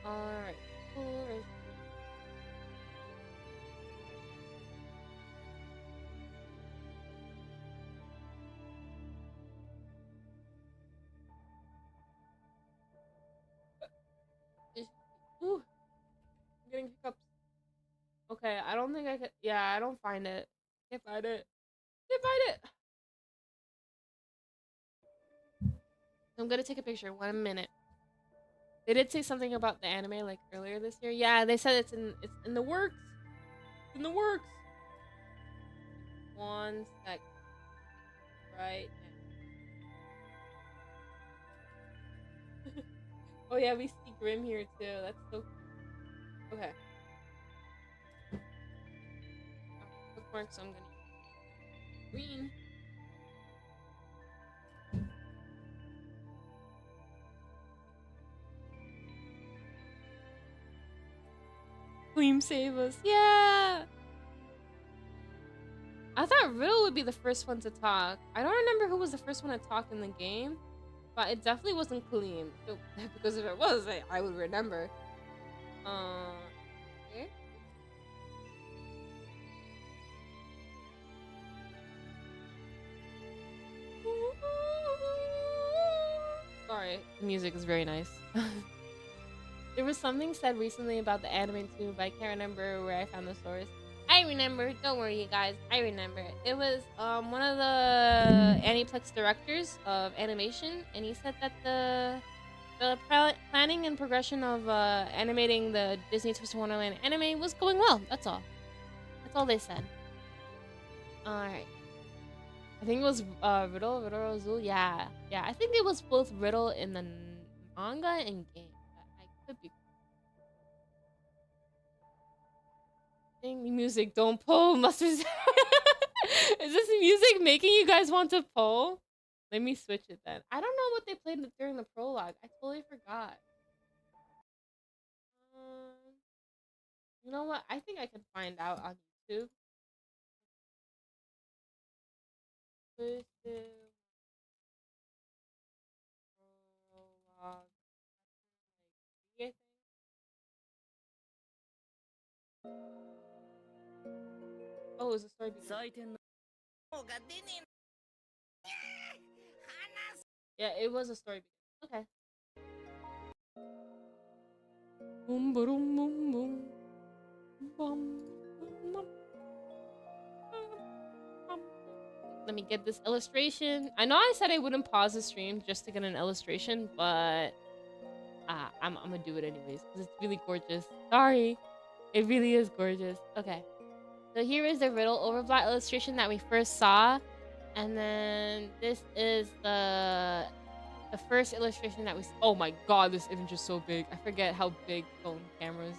Alright. Ooh. I'm getting hiccups. Okay, I don't think I could... Yeah, I don't find it. Can't find it. Can't find it! I'm gonna take a picture. 1 minute. They did say something about the anime like earlier this year. Yeah, they said it's in the works. It's in the works. 1 sec. Right now. Oh yeah, we see Grim here too. That's so cool. Okay. Bookmark, so I'm gonna use green. Queen save us. Yeah. I thought Riddle would be the first one to talk. I don't remember who was the first one to talk in the game, but it definitely wasn't Kaleem. Because if it was, I would remember. Okay. Sorry, the music is very nice. There was something said recently about the anime too, but I can't remember where I found the source. I remember. Don't worry, you guys. I remember. It was one of the Aniplex directors of animation, and he said that the planning and progression of animating the Disney Twisted Wonderland anime was going well. That's all. That's all they said. All right. I think it was Riddle Azul. Yeah, yeah. I think it was both Riddle in the manga and game. Could be. Music, don't pull. Mustard. Is this music making you guys want to pull? Let me switch it then. I don't know what they played during the prologue. I totally forgot. You know what? I think I could find out on YouTube. Twisted prologue. Like, oh, it was a story beginning. Yeah, it was a story beginning. Okay. Boom, boom, boom, boom. Bum, bum, bum. Let me get this illustration. I know I said I wouldn't pause the stream just to get an illustration, but I'm gonna do it anyways because it's really gorgeous. Sorry, it really is gorgeous. Okay, so here is the Riddle Overblot illustration that we first saw, and then this is the first illustration that we. Oh my god, this image is so big. I forget how big phone cameras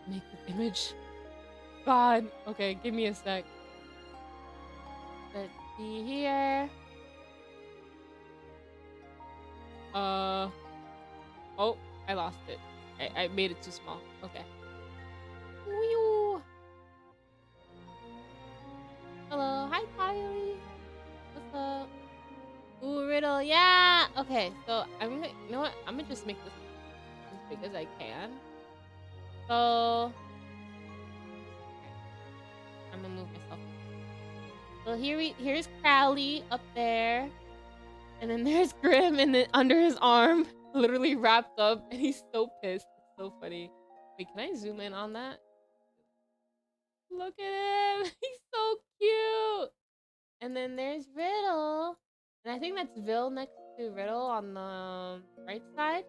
make this image. God. Okay, give me a sec. Let's see here. Oh, I lost it. I made it too small. Okay. Wee-oo. Hello. Hi, Kylie. What's up? Ooh, Riddle. Yeah. Okay, so I'm gonna, you know what? I'm gonna just make this as big as I can. So, I'm gonna move myself. So here's Crowley up there. And then there's Grim and then under his arm, literally wrapped up, and he's so pissed. It's so funny. Wait, can I zoom in on that? Look at him. He's so cute. And then there's Riddle. And I think that's Vil next to Riddle on the right side.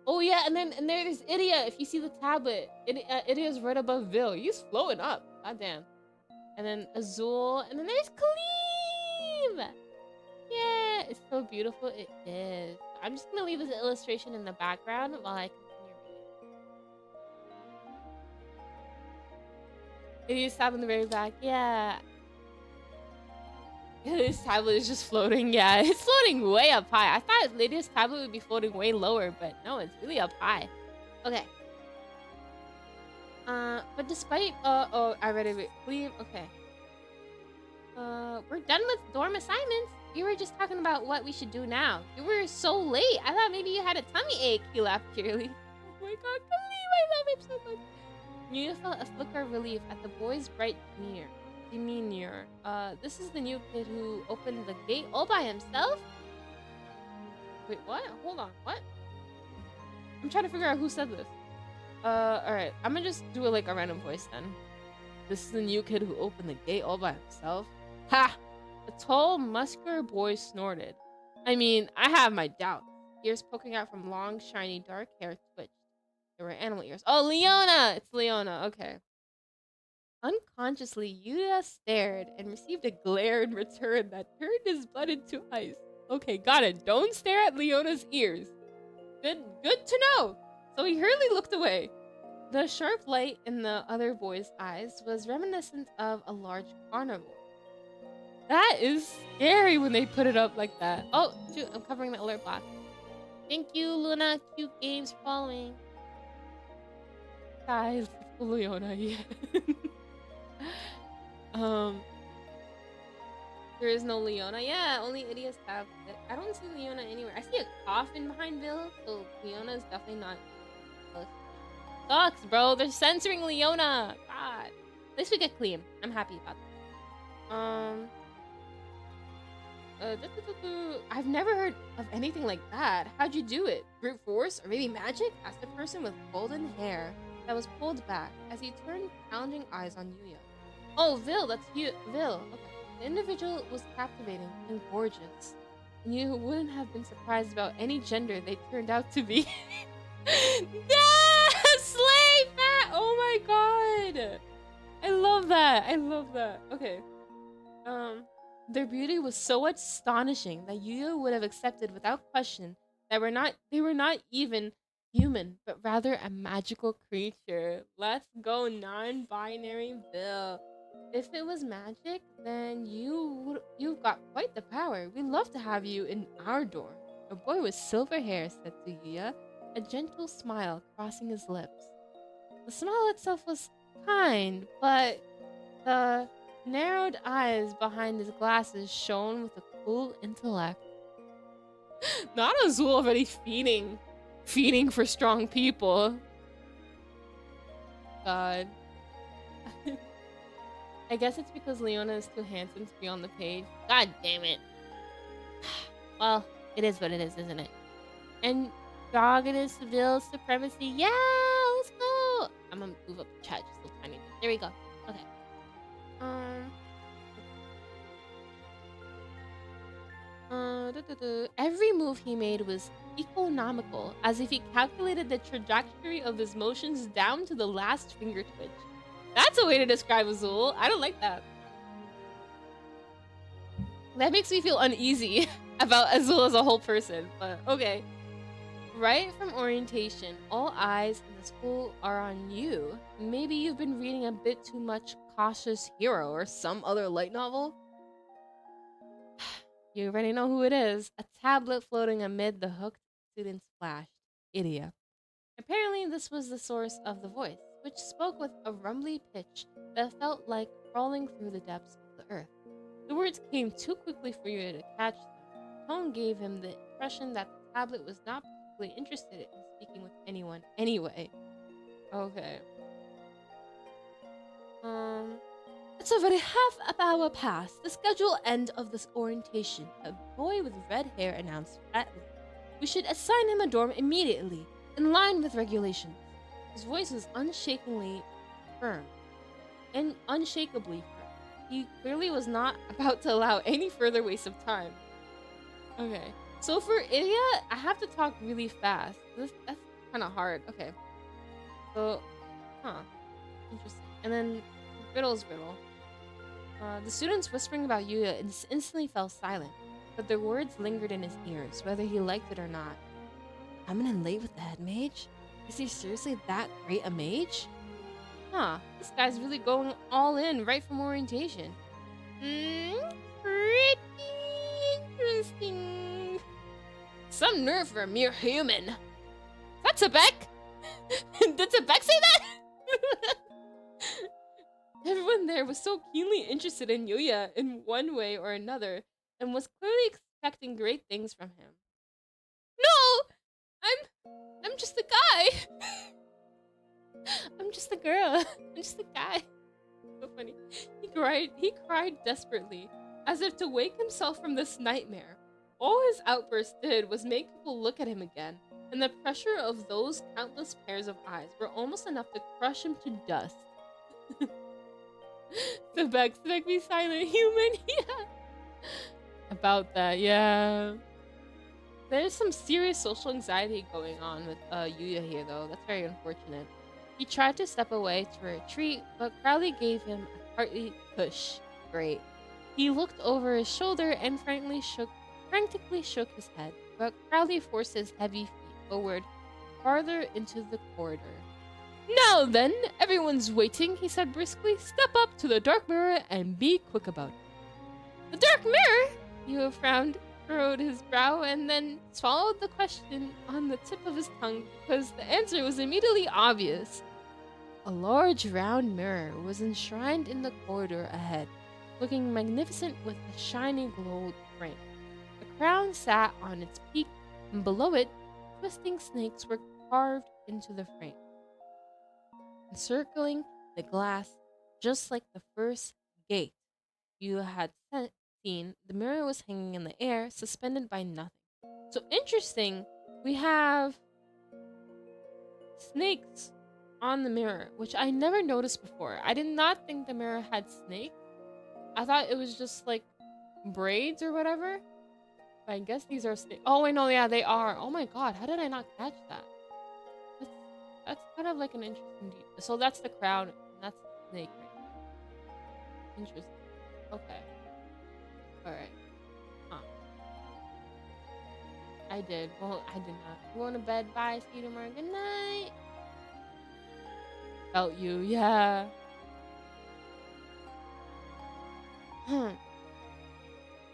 Oh yeah, and there's Idia. If you see the tablet, Idia's right above Vil. He's floating up. Goddamn. And then Azul, and then there's Kaleem. Yeah, it's so beautiful. It is. I'm just gonna leave this illustration in the background while I continue reading. It is tab in the very back. Yeah. This tablet is just floating. Yeah, it's floating way up high. I thought Lydia's tablet would be floating way lower, but no, it's really up high. Okay. But despite oh, I read it. Leave. Okay. We're done with dorm assignments. We were just talking about what we should do now. You were so late. I thought maybe you had a tummy ache. He laughed cheerily. Oh my god, Khalif, I love him so much. Yuya felt a flicker of relief at the boy's bright demeanor. This is the new kid who opened the gate all by himself? Wait, what? Hold on, what? I'm trying to figure out who said this. Alright. I'm gonna just do it like a random voice then. This is the new kid who opened the gate all by himself? Ha! The tall, muscular boy snorted. I mean, I have my doubts. Ears poking out from long, shiny, dark hair twitched. There were animal ears. Oh, Leona! It's Leona. Okay. Unconsciously, Yuya stared and received a glare in return that turned his blood into ice. Okay, got it. Don't stare at Leona's ears. Good to know. So he hurriedly looked away. The sharp light in the other boy's eyes was reminiscent of a large carnivore. That is scary when they put it up like that. Oh, shoot, I'm covering the alert block. Thank you, Luna. Cute games following. Guys, Leona, yeah. There is no Leona. Yeah, only Idia's tab. I don't see Leona anywhere. I see a coffin behind Bill, so Leona is definitely not close. Sucks, bro. They're censoring Leona. God. At least we get clean. I'm happy about that. I've never heard of anything like that. How'd you do it? Brute force? Or maybe magic? Asked a person with golden hair that was pulled back as he turned challenging eyes on Yuya. Oh, Vil, that's you. Vil. Okay. The individual was captivating and gorgeous. And you wouldn't have been surprised about any gender they turned out to be. Slay fat! Oh my god! I love that. I love that. Okay. Their beauty was so astonishing that Yuya would have accepted without question that they were not even human, but rather a magical creature. Let's go non-binary Bill. If it was magic, then you've got quite the power. We'd love to have you in our dorm. A boy with silver hair said to Yuya, a gentle smile crossing his lips. The smile itself was kind, but the narrowed eyes behind his glasses shone with a cool intellect. Not Azul already feeding for strong people. God. I guess it's because Leona is too handsome to be on the page. God damn it. Well, it is what it is, isn't it? And dogged Seville supremacy. Yeah, let's go. I'm gonna move up the chat just a tiny bit. There we go. Okay. Every move he made was economical, as if he calculated the trajectory of his motions down to the last finger twitch. That's a way to describe Azul. I don't like that. That makes me feel uneasy about Azul as a whole person, but okay. Right from orientation, all eyes in the school are on you. Maybe you've been reading a bit too much Cautious Hero or some other light novel? You already know who it is. A tablet floating amid the hooked students flashed. Idiot. Apparently, this was the source of the voice, which spoke with a rumbly pitch that felt like crawling through the depths of the earth. The words came too quickly for you to catch them. The tone gave him the impression that the tablet was not particularly interested in speaking with anyone anyway. Okay. It's already half an hour past the scheduled end of this orientation. A boy with red hair announced flatly. We should assign him a dorm immediately, in line with regulations. His voice was unshakably firm. He clearly was not about to allow any further waste of time. Okay. So for Idiot, I have to talk really fast. That's kind of hard. Okay. So, interesting. And then Riddle's riddle. The students whispering about Yuya instantly fell silent, but their words lingered in his ears, whether he liked it or not. Coming in late with the head mage? Is he seriously that great a mage? This guy's really going all in right from orientation. Pretty interesting. Some nerve for a mere human. That's a Beck? Did Beck say that? Everyone there was so keenly interested in Yuya in one way or another, and was clearly expecting great things from him. No! I'm just a guy. I'm just a girl. I'm just a guy. So funny. He cried desperately, as if to wake himself from this nightmare. All his outburst did was make people look at him again, and the pressure of those countless pairs of eyes were almost enough to crush him to dust. The Beck be silent, human. Yeah. About that, yeah. There's some serious social anxiety going on with Yuya here, though. That's very unfortunate. He tried to step away to retreat, but Crowley gave him a hearty push. Great. He looked over his shoulder and frantically shook his head, but Crowley forced his heavy feet forward, farther into the corridor. Now then, everyone's waiting, he said briskly. Step up to the dark mirror and be quick about it. The dark mirror? Yuya frowned, furrowed his brow, and then swallowed the question on the tip of his tongue because the answer was immediately obvious. A large round mirror was enshrined in the corridor ahead, looking magnificent with a shiny gold frame. A crown sat on its peak, and below it, twisting snakes were carved into the frame. Encircling the glass, just like the first gate you had seen, the mirror was hanging in the air, suspended by nothing. So interesting, we have snakes on the mirror, which I never noticed before. I did not think the mirror had snakes. I thought it was just like braids or whatever. But I guess these are snakes. Oh wait, no, yeah, they are. Oh my god, how did I not catch that? That's kind of like an interesting detail. So that's the crown, and that's the snake right there. Interesting. Okay. Alright. I did. Well, I did not. Going to bed. Bye. See you tomorrow. Good night. Felt you. Yeah. Oh,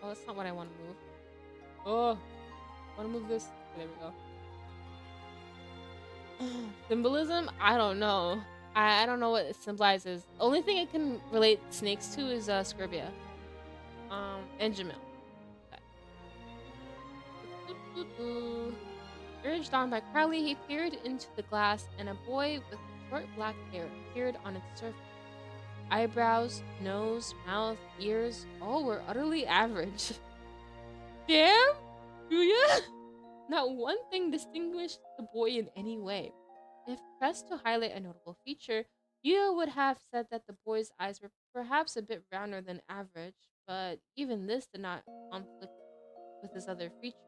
that's not what I want to move. Oh. I want to move this. Okay, there we go. Symbolism? I don't know. I don't know what it symbolizes. Only thing I can relate snakes to is Scribia. And Jamil. Okay. Urged on by Crowley, he peered into the glass, and a boy with short black hair appeared on its surface. Eyebrows, nose, mouth, ears, all were utterly average. Damn! Yuya! Not one thing distinguished the boy in any way. If pressed to highlight a notable feature, Yuya would have said that the boy's eyes were perhaps a bit rounder than average, but even this did not conflict with his other features.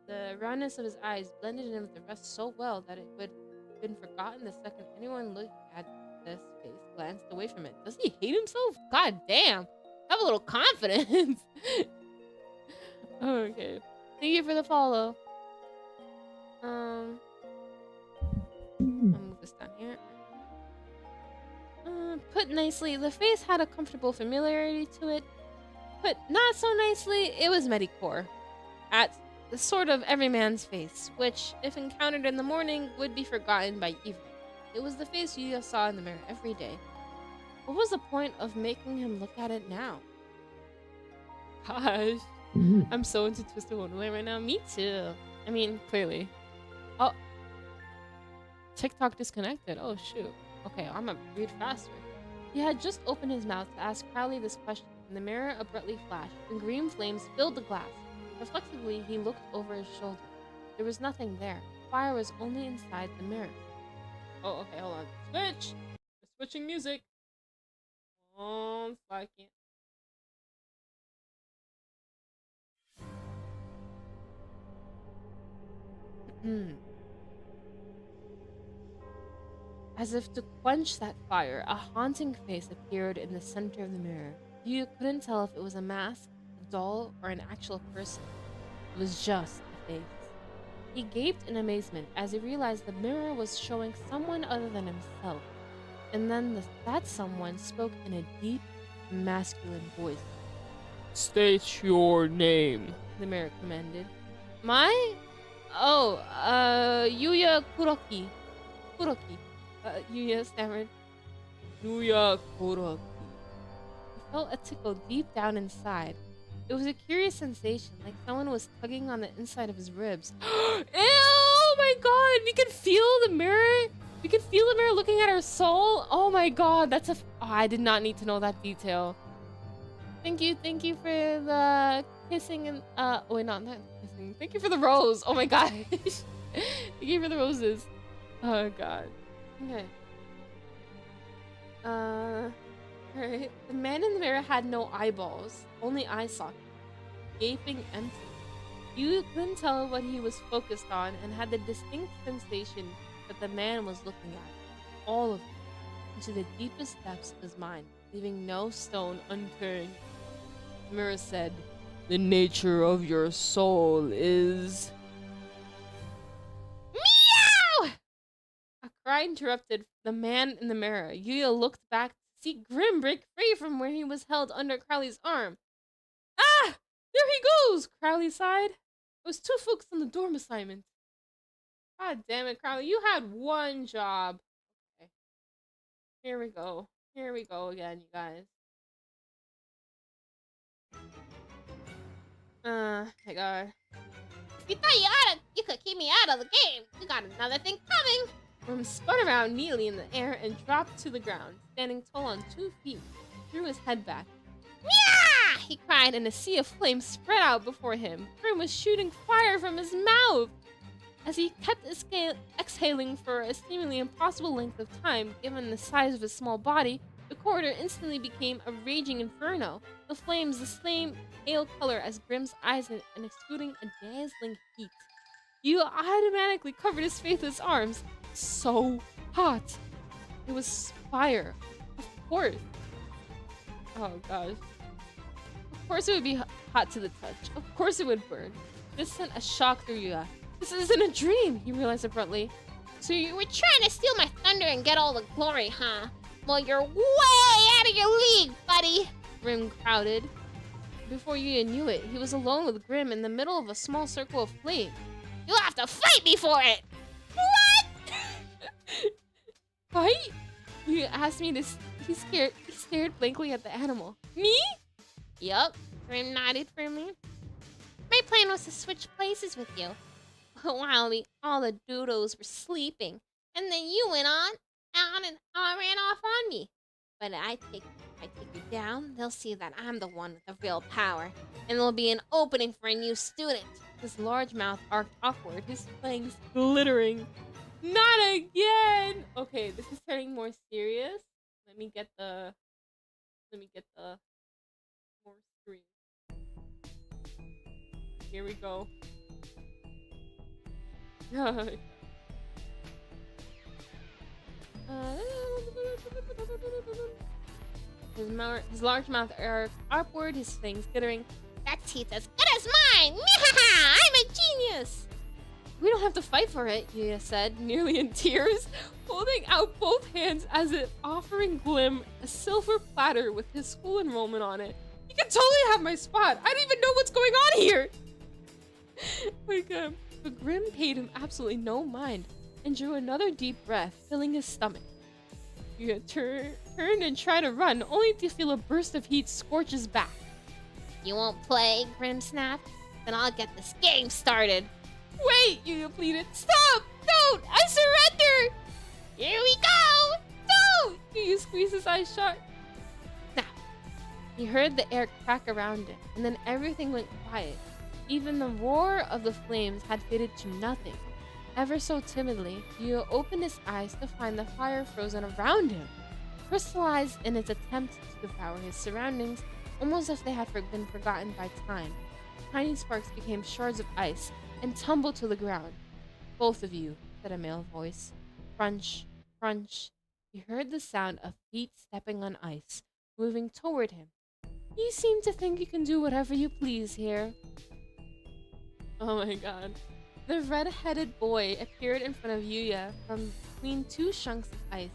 The roundness of his eyes blended in with the rest so well that it would have been forgotten the second anyone looked at this face glanced away from it. Does he hate himself? God damn! Have a little confidence! Okay. Thank you for the follow. I'll move this down here. Put nicely, the face had a comfortable familiarity to it. Put not so nicely, it was Medicore. At the sort of every man's face, which, if encountered in the morning, would be forgotten by evening. It was the face Yuya saw in the mirror every day. What was the point of making him look at it now? Gosh, I'm so into Twisted Wonderland right now. Me too. I mean, clearly. Oh, TikTok disconnected. Oh shoot. Okay, I'm gonna read faster. He had just opened his mouth to ask Crowley this question when the mirror abruptly flashed and green flames filled the glass. Reflectively, he looked over his shoulder. There was nothing there. Fire was only inside the mirror. Oh, okay, hold on. Switch! We're switching music. 1 second. As if to quench that fire, a haunting face appeared in the center of the mirror. You couldn't tell if it was a mask, a doll, or an actual person. It was just a face. He gaped in amazement as he realized the mirror was showing someone other than himself. And then that someone spoke in a deep, masculine voice. State your name, the mirror commanded. My? Oh, Yuya Kuroki. Yuya stammered. Yuya Kuroki. He felt a tickle deep down inside. It was a curious sensation, like someone was tugging on the inside of his ribs. Ew! Oh my god! We can feel the mirror! We can feel the mirror looking at our soul! Oh my god, that's a... Oh, I did not need to know that detail. Thank you for the kissing and... Oh wait, not kissing. Thank you for the rose! Oh my god! Thank you for the roses. Oh god. Okay. Alright. The man in the mirror had no eyeballs, only eye sockets, gaping empty. You couldn't tell what he was focused on and had the distinct sensation that the man was looking at all of it into the deepest depths of his mind, leaving no stone unturned. The mirror said, "The nature of your soul is..." Meow! A cry interrupted the man in the mirror. Yuya looked back to see Grim break free from where he was held under Crowley's arm. Ah! There he goes! Crowley sighed. It was 2 focused on the dorm assignment. God damn it, Crowley. You had one job. Okay. Here we go. Here we go again, you guys. My god. You thought you could keep me out of the game. You got another thing coming. Worm spun around neatly in the air and dropped to the ground, standing tall on 2 feet. He threw his head back. Yeah! He cried, and a sea of flames spread out before him. Grim was shooting fire from his mouth. As he kept exhaling for a seemingly impossible length of time, given the size of his small body, the corridor instantly became a raging inferno. The flames the same pale color as Grim's eyes and exuding a dazzling heat. You automatically covered his face with his arms. So hot. It was fire. Of course. Oh gosh. Of course it would be hot to the touch. Of course it would burn. This sent a shock through Yuya. This isn't a dream, he realized abruptly. So you were trying to steal my thunder and get all the glory, huh? Well, you're way out of your league, buddy. Grim crowded. Before Yuya knew it, he was alone with Grim in the middle of a small circle of flame. You'll have to fight me for it. What? Fight? You asked me to... He stared blankly at the animal. Me? Yup. Grim nodded firmly. My plan was to switch places with you. While all the doodles were sleeping. And then you went on and ran off on me. But I take you down, they'll see that I'm the one with the real power. And there'll be an opening for a new student. His large mouth arced upward, his fangs glittering. Not again! Okay, this is turning more serious. Let me get the more screen. Here we go. His large mouth arched upward, his fangs glittering. That teeth as good as mine! I'm a genius! We don't have to fight for it, Yuya said, nearly in tears, holding out both hands as if offering Glim a silver platter with his school enrollment on it. You can totally have my spot. I don't even know what's going on here. But Grim paid him absolutely no mind and drew another deep breath, filling his stomach. Yuya turned and tried to run, only to feel a burst of heat scorch his back. You won't play, Grim snapped? Then I'll get this game started. Wait, Yuya pleaded. Stop! Don't! I surrender! Here we go! Don't! Yuya squeezed his eyes shut. Snap. He heard the air crack around him, and then everything went quiet. Even the roar of the flames had faded to nothing. Ever so timidly, Yuya opened his eyes to find the fire frozen around him, crystallized in its attempt to devour his surroundings, almost as if they had been forgotten by time. Tiny sparks became shards of ice and tumbled to the ground. Both of you, said a male voice. Crunch, crunch. He heard the sound of feet stepping on ice, moving toward him. You seem to think you can do whatever you please here. Oh my god. The red-headed boy appeared in front of Yuya from between two chunks of ice.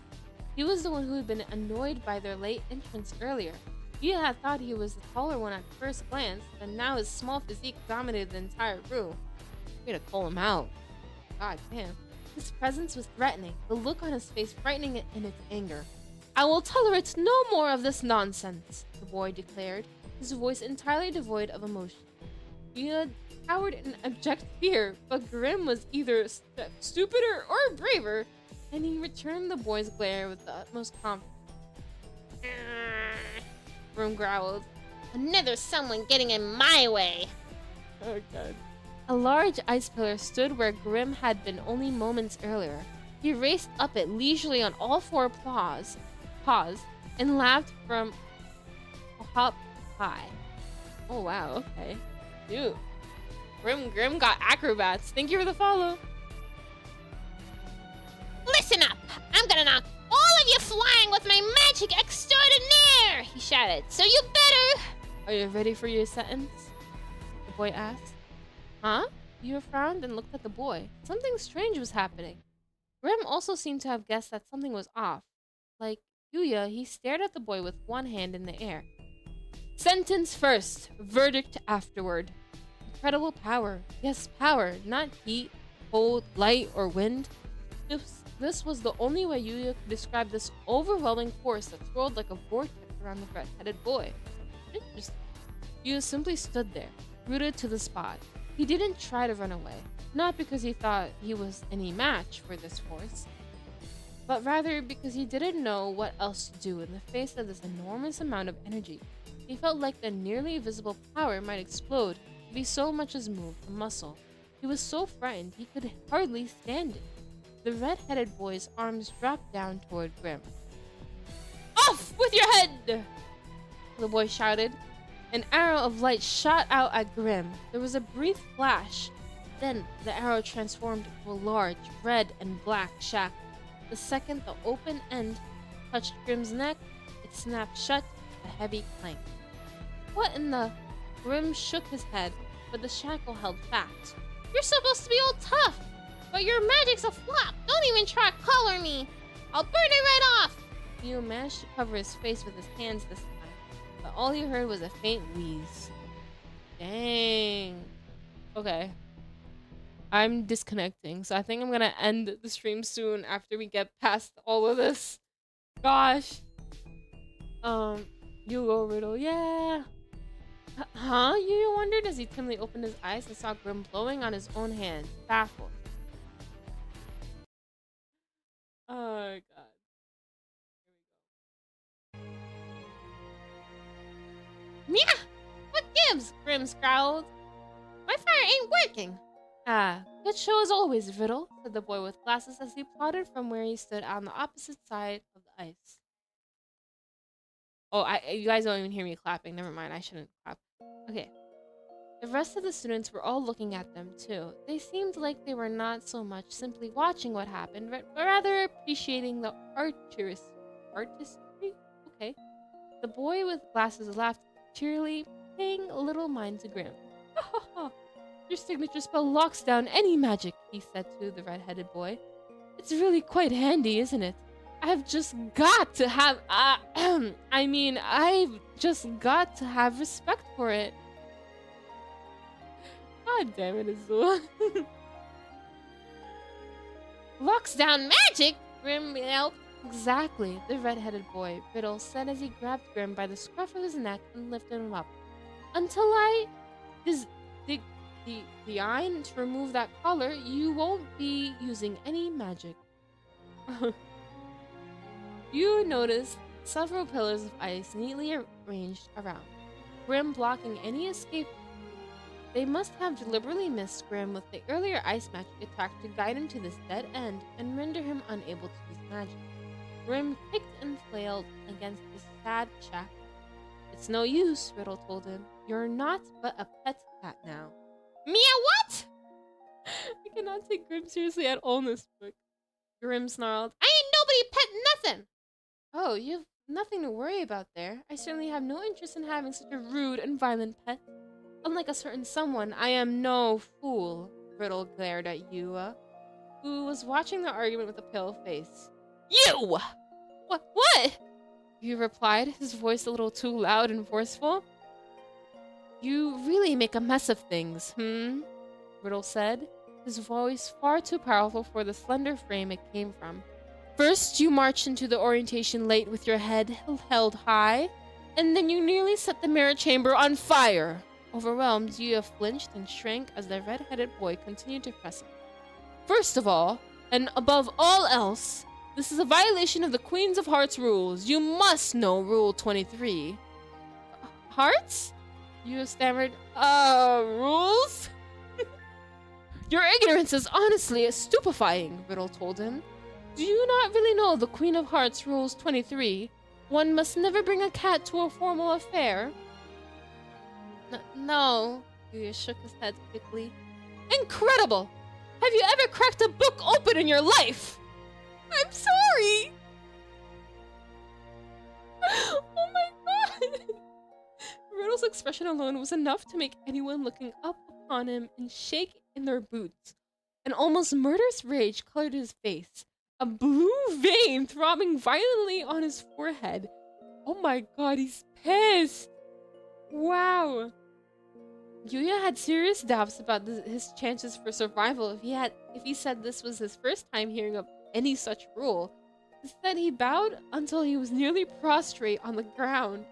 He was the one who had been annoyed by their late entrance earlier. Yuya had thought he was the taller one at first glance, but now his small physique dominated the entire room. Way to call him out. God damn. His presence was threatening, the look on his face frightening in its anger. I will tolerate no more of this nonsense, the boy declared, his voice entirely devoid of emotion. Yuya cowered in abject fear, but Grim was either stupider or braver, and he returned the boy's glare with the utmost confidence. Grim growled. Another someone getting in my way. Oh god. A large ice pillar stood where Grim had been only moments earlier. He raced up it leisurely on all four paws, and laughed from hop high. Oh wow, okay. Dude. Grim got acrobats. Thank you for the follow. Listen up! I'm gonna knock all of you flying with my magic extraordinaire! He shouted. So you better... Are you ready for your sentence? The boy asked. Huh? Yuya frowned and looked at the boy. Something strange was happening. Grim also seemed to have guessed that something was off. Like Yuya, he stared at the boy with one hand in the air. Sentence first, verdict afterward. Incredible power. Yes, power, not heat, cold, light, or wind. This was the only way Yuya could describe this overwhelming force that swirled like a vortex around the red-headed boy. Interesting. Yuya simply stood there, rooted to the spot. He didn't try to run away, not because he thought he was any match for this force, but rather because he didn't know what else to do in the face of this enormous amount of energy. He felt like the nearly visible power might explode if he so much as moved a muscle. He was so frightened he could hardly stand it. The red-headed boy's arms dropped down toward Grim. Off with your head! The boy shouted. An arrow of light shot out at Grim. There was a brief flash. Then the arrow transformed into a large red and black shackle. The second the open end touched Grim's neck, it snapped shut with a heavy clank. What in the... Grim shook his head, but the shackle held fast. You're supposed to be all tough, but your magic's a flop. Don't even try to color me. I'll burn it right off. Yuya managed to cover his face with his hands this time, but all he heard was a faint wheeze. Dang. Okay. I'm disconnecting, so I think I'm gonna end the stream soon after we get past all of this. gosh. You go, Riddle. Yeah. Huh? You wondered as he timidly opened his eyes and saw Grim blowing on his own hand, baffled. Oh, God. Yeah! What gives? Grim scowled. My fire ain't working. Ah, good show as always, Riddle, said the boy with glasses as he plodded from where he stood on the opposite side of the ice. Oh, you guys don't even hear me clapping. Never mind, I shouldn't clap. Okay. The rest of the students were all looking at them, too. They seemed like they were not so much simply watching what happened, but rather appreciating the artistry? Okay. The boy with glasses laughed cheerily, paying little mind to Grim. Your signature spell locks down any magic, he said to the red-headed boy. It's really quite handy, isn't it? I've just got to have, I've just got to have respect for it. God damn it, Azul. Locks down magic? Grim yelped. Exactly, the red-headed boy, Riddle said as he grabbed Grim by the scruff of his neck and lifted him up. Until I deign to remove that collar, you won't be using any magic. You noticed several pillars of ice neatly arranged around, Grim blocking any escape. They must have deliberately missed Grim with the earlier ice magic attack to guide him to this dead end and render him unable to use magic. Grim kicked and flailed against the sad shack. It's no use, Riddle told him. You're not but a pet cat now. Mia, what? I cannot take Grim seriously at all in this book. Grim snarled. I ain't nobody pet nothing. Oh, you've nothing to worry about there. I certainly have no interest in having such a rude and violent pet. Unlike a certain someone, I am no fool, Riddle glared at Yua, who was watching the argument with a pale face. You! What? You replied, his voice a little too loud and forceful. You really make a mess of things, Riddle said, his voice far too powerful for the slender frame it came from. First, you marched into the orientation late with your head held high, and then you nearly set the mirror chamber on fire. Overwhelmed, Yuya flinched and shrank as the red-headed boy continued to press him. First of all, and above all else, this is a violation of the Queens of Hearts rules. You must know Rule 23. Hearts? Yuya stammered. Rules? Your ignorance is honestly stupefying, Riddle told him. Do you not really know the Queen of Hearts rules 23? One must never bring a cat to a formal affair. No, Yuya shook his head quickly. Incredible! Have you ever cracked a book open in your life? I'm sorry! Oh my god! Riddle's expression alone was enough to make anyone looking up upon him and shake in their boots. An almost murderous rage colored his face, a blue vein throbbing violently on his forehead. Oh my god, he's pissed! Wow! Yuya had serious doubts about his chances for survival if he said this was his first time hearing of any such rule. Instead, he bowed until he was nearly prostrate on the ground.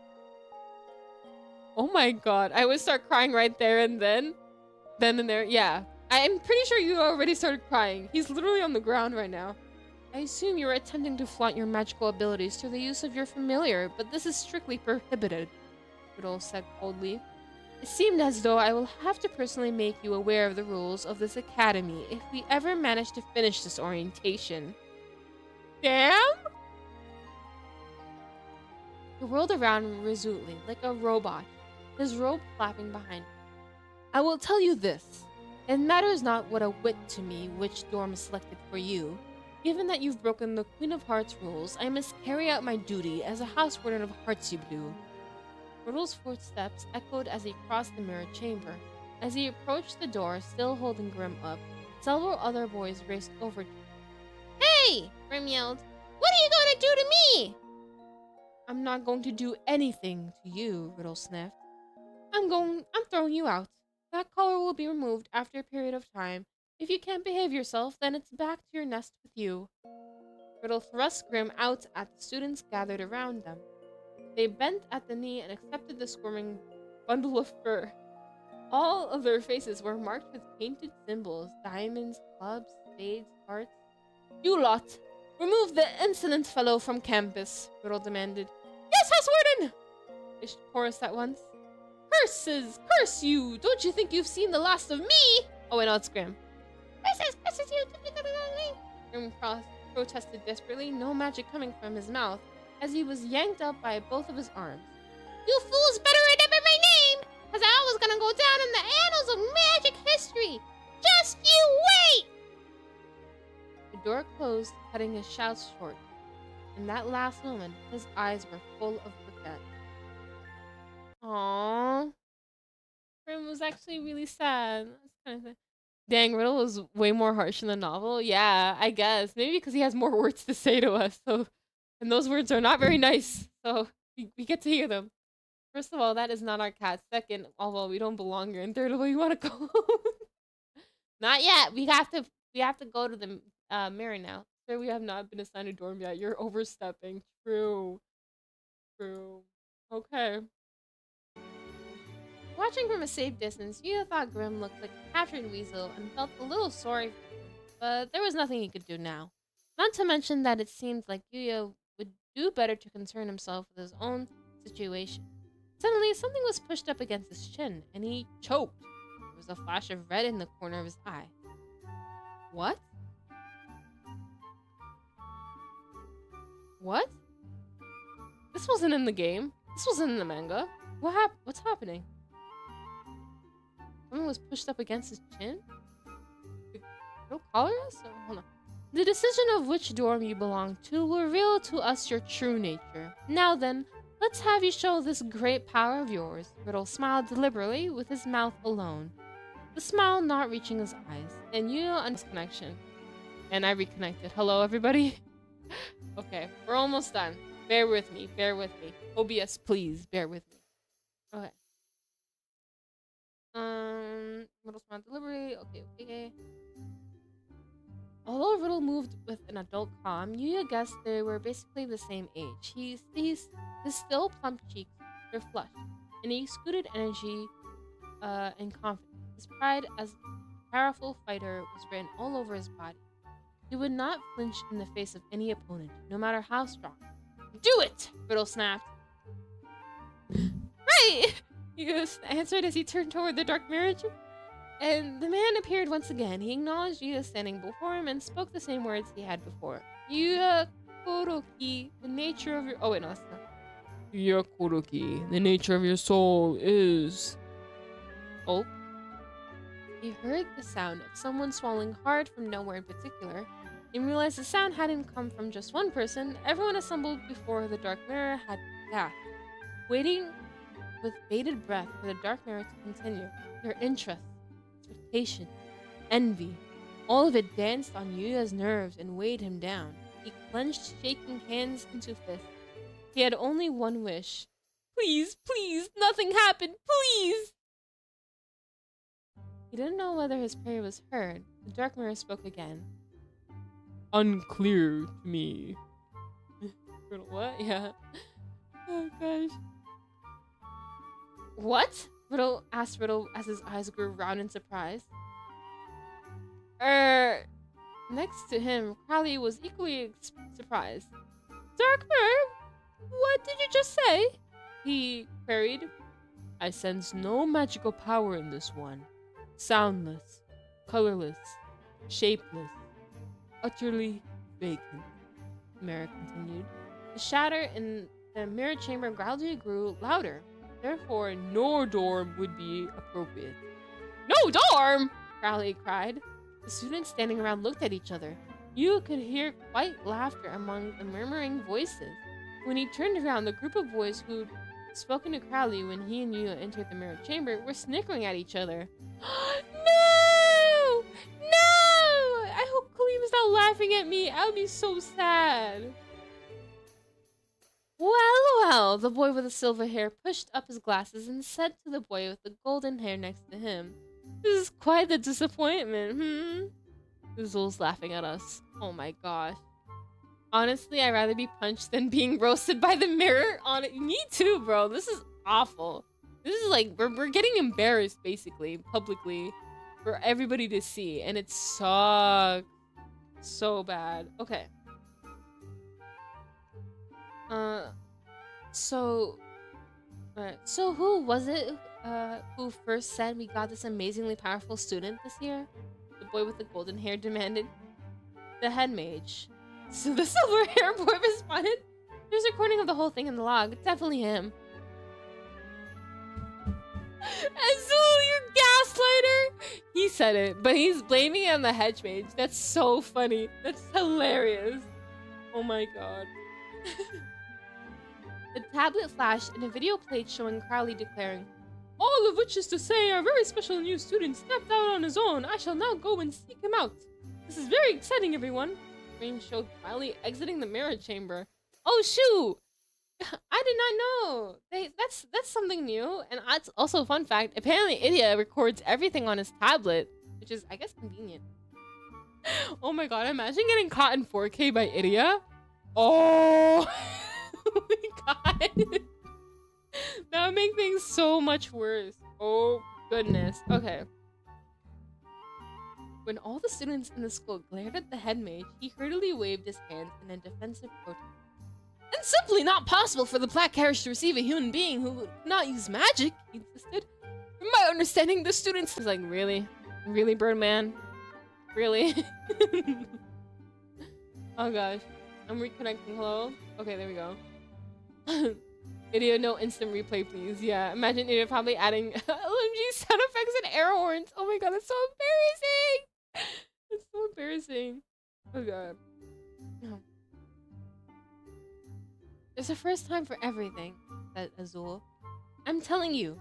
Oh my god, I would start crying right there and then. Then and there, yeah. I'm pretty sure you already started crying. He's literally on the ground right now. I assume you were attempting to flaunt your magical abilities through the use of your familiar, but this is strictly prohibited, Riddle said coldly. It seemed as though I will have to personally make you aware of the rules of this academy if we ever manage to finish this orientation. Damn! He whirled around resolutely, like a robot, his robe flapping behind him. I will tell you this. It matters not what a whit to me which dorm is selected for you. Given that you've broken the Queen of Hearts rules, I must carry out my duty as a house warden of Heartsublu. Riddle's footsteps echoed as he crossed the mirror chamber. As he approached the door, still holding Grim up, several other boys raced over to him. Hey! Grim yelled. What are you going to do to me? I'm not going to do anything to you, Riddle sniffed. I'm throwing you out. That collar will be removed after a period of time. If you can't behave yourself, then it's back to your nest with you. Riddle thrust Grim out at the students gathered around them. They bent at the knee and accepted the squirming bundle of fur. All of their faces were marked with painted symbols, diamonds, clubs, spades, hearts. You lot, remove the insolent fellow from campus, Riddle demanded. Yes, House Warden! They chorused at once. Curses! Curse you! Don't you think you've seen the last of me? Oh, wait, no, it's Grim. Curses you! Grim protested desperately, no magic coming from his mouth, as he was yanked up by both of his arms. You fools better remember my name, because I was gonna go down in the annals of magic history. Just you wait! The door closed, cutting his shouts short. In that last moment, his eyes were full of regret. Aww. Grim was actually really sad. That's kind of thing. Dang, Riddle was way more harsh in the novel. Yeah, I guess. Maybe because he has more words to say to us. So, and those words are not very nice. So we get to hear them. First of all, that is not our cat. Second, although we don't belong here. And third of all, you want to go home? Not yet. We have to go to the mirror now. Sir, we have not been assigned a dorm yet. You're overstepping. True. Okay. Watching from a safe distance, Yuya thought Grim looked like a captured weasel and felt a little sorry for him, but there was nothing he could do now. Not to mention that it seemed like Yuya would do better to concern himself with his own situation. Suddenly, something was pushed up against his chin, and he choked. There was a flash of red in the corner of his eye. What? What? This wasn't in the game. This wasn't in the manga. What's happening? Someone was pushed up against his chin? No collar us? Oh, hold on. The decision of which dorm you belong to will reveal to us your true nature. Now then, let's have you show this great power of yours. Riddle smiled deliberately with his mouth alone, the smile not reaching his eyes, and you connection. And I reconnected. Hello, everybody. Okay, we're almost done. Bear with me. OBS, please, bear with me. Okay. Riddle smiled deliberately. Okay. Although Riddle moved with an adult calm, Yuya guessed they were basically the same age. His still plump cheeks were flushed, and he exuded energy and confidence. His pride as a powerful fighter was written all over his body. He would not flinch in the face of any opponent, no matter how strong. Do it! Riddle snapped. Right! Yuya answered as he turned toward the dark mirror. And the man appeared once again. He acknowledged Yuya standing before him and spoke the same words he had before. Yuya Koroki, the nature of your... Oh, wait, no, that's not... Yuya Koroki, the nature of your soul is... Oh. He heard the sound of someone swallowing hard from nowhere in particular, and realized the sound hadn't come from just one person. Everyone assembled before the dark mirror had gasped, waiting with bated breath for the dark mirror to continue. Their interest, expectation, envy, all of it danced on Yuya's nerves and weighed him down. He clenched, shaking hands into fists. He had only one wish. Please, nothing happened, please! He didn't know whether his prayer was heard. The dark mirror spoke again. Unclear to me. What? Yeah. Oh gosh. What? Riddle asked Riddle as his eyes grew round in surprise. Next to him, Crowley was equally surprised. Dark mirror, what did you just say? He queried. I sense no magical power in this one. Soundless, colorless, shapeless, utterly vacant, the mirror continued. The shatter in the mirror chamber gradually grew louder. Therefore, no dorm would be appropriate. No dorm! Crowley cried. The students standing around looked at each other. You could hear quiet laughter among the murmuring voices. When he turned around, the group of boys who'd spoken to Crowley when he and Yuya entered the mirror chamber were snickering at each other. No! I hope Kaleem is not laughing at me. I would be so sad. Well, the boy with the silver hair pushed up his glasses and said to the boy with the golden hair next to him, This is quite the disappointment, Zuul's laughing at us. Oh my gosh. Honestly, I'd rather be punched than being roasted by the mirror on it. Me too, bro. This is awful. This is like, we're getting embarrassed, basically, publicly, for everybody to see. And it sucks so bad. Okay. So who was it who first said we got this amazingly powerful student this year? The boy with the golden hair demanded. The head mage. So the silver hair boy responded. There's a recording of the whole thing in the log. It's definitely him. Azul, you gaslighter! He said it, but he's blaming it on the hedge mage. That's so funny. That's hilarious. Oh my god. The tablet flashed and a video played showing Crowley declaring, all of which is to say our very special new student stepped out on his own. I shall now go and seek him out. This is very exciting, everyone. Screen showed Crowley exiting the mirror chamber. Oh shoot! I did not know. That's something new. And that's also a fun fact. Apparently Idia records everything on his tablet, which is, I guess, convenient. Oh my god, imagine getting caught in 4K by Idia. Oh, oh my god. That would make things so much worse. Oh goodness. Okay. When all the students in the school glared at the head mage, he hurriedly waved his hands in a defensive protest. It's simply not possible for the black carriage to receive a human being who would not use magic, he insisted. From my understanding, the students... He's like, really? Really, Birdman? Really? Oh gosh. I'm reconnecting. Hello? Okay, there we go. Idiot, no instant replay, please. Yeah, imagine Idiot probably adding OMG sound effects and air horns. Oh my god, that's so embarrassing! That's so embarrassing. Oh god. No. There's a first time for everything, said Azul. I'm telling you,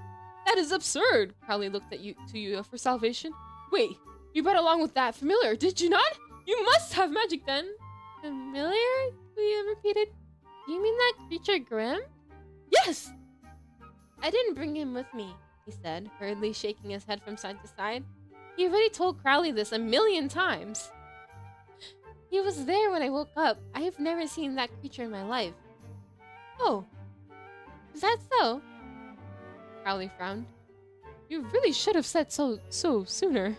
that is absurd. Crowley looked at you for salvation. Wait, you brought along with that familiar, did you not? You must have magic then. Familiar? Leah repeated. Do you mean that creature Grim? Yes! I didn't bring him with me, he said, hurriedly shaking his head from side to side. He already told Crowley this 1,000,000 times. He was there when I woke up. I have never seen that creature in my life. Oh, is that so? Crowley frowned. You really should have said so sooner.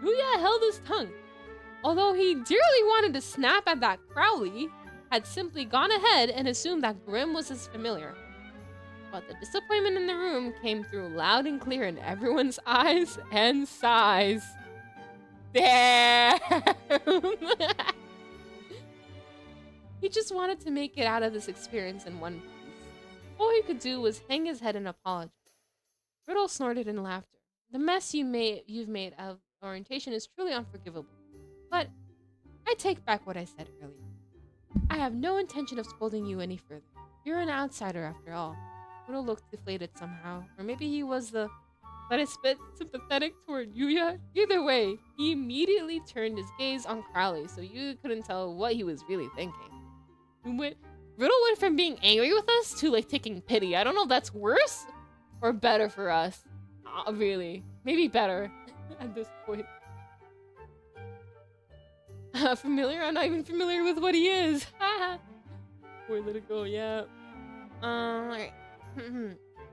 Yuya held his tongue. Although he dearly wanted to snap at that Crowley, had simply gone ahead and assumed that Grim was his familiar. But the disappointment in the room came through loud and clear in everyone's eyes and sighs. Damn! He just wanted to make it out of this experience in one piece. All he could do was hang his head and apologize. Riddle snorted in laughter. The mess you've made of orientation is truly unforgivable. But I take back what I said earlier. I have no intention of scolding you any further. You're an outsider after all. Riddle looked deflated somehow. Or maybe he was the let it spit sympathetic toward Yuya. Either way, he immediately turned his gaze on Crowley, so you couldn't tell what he was really thinking. Riddle went from being angry with us to like taking pity. I don't know if that's worse or better for us. Really. Maybe better at this point. Familiar? I'm not even familiar with what he is. Poor little girl, yeah. Alright.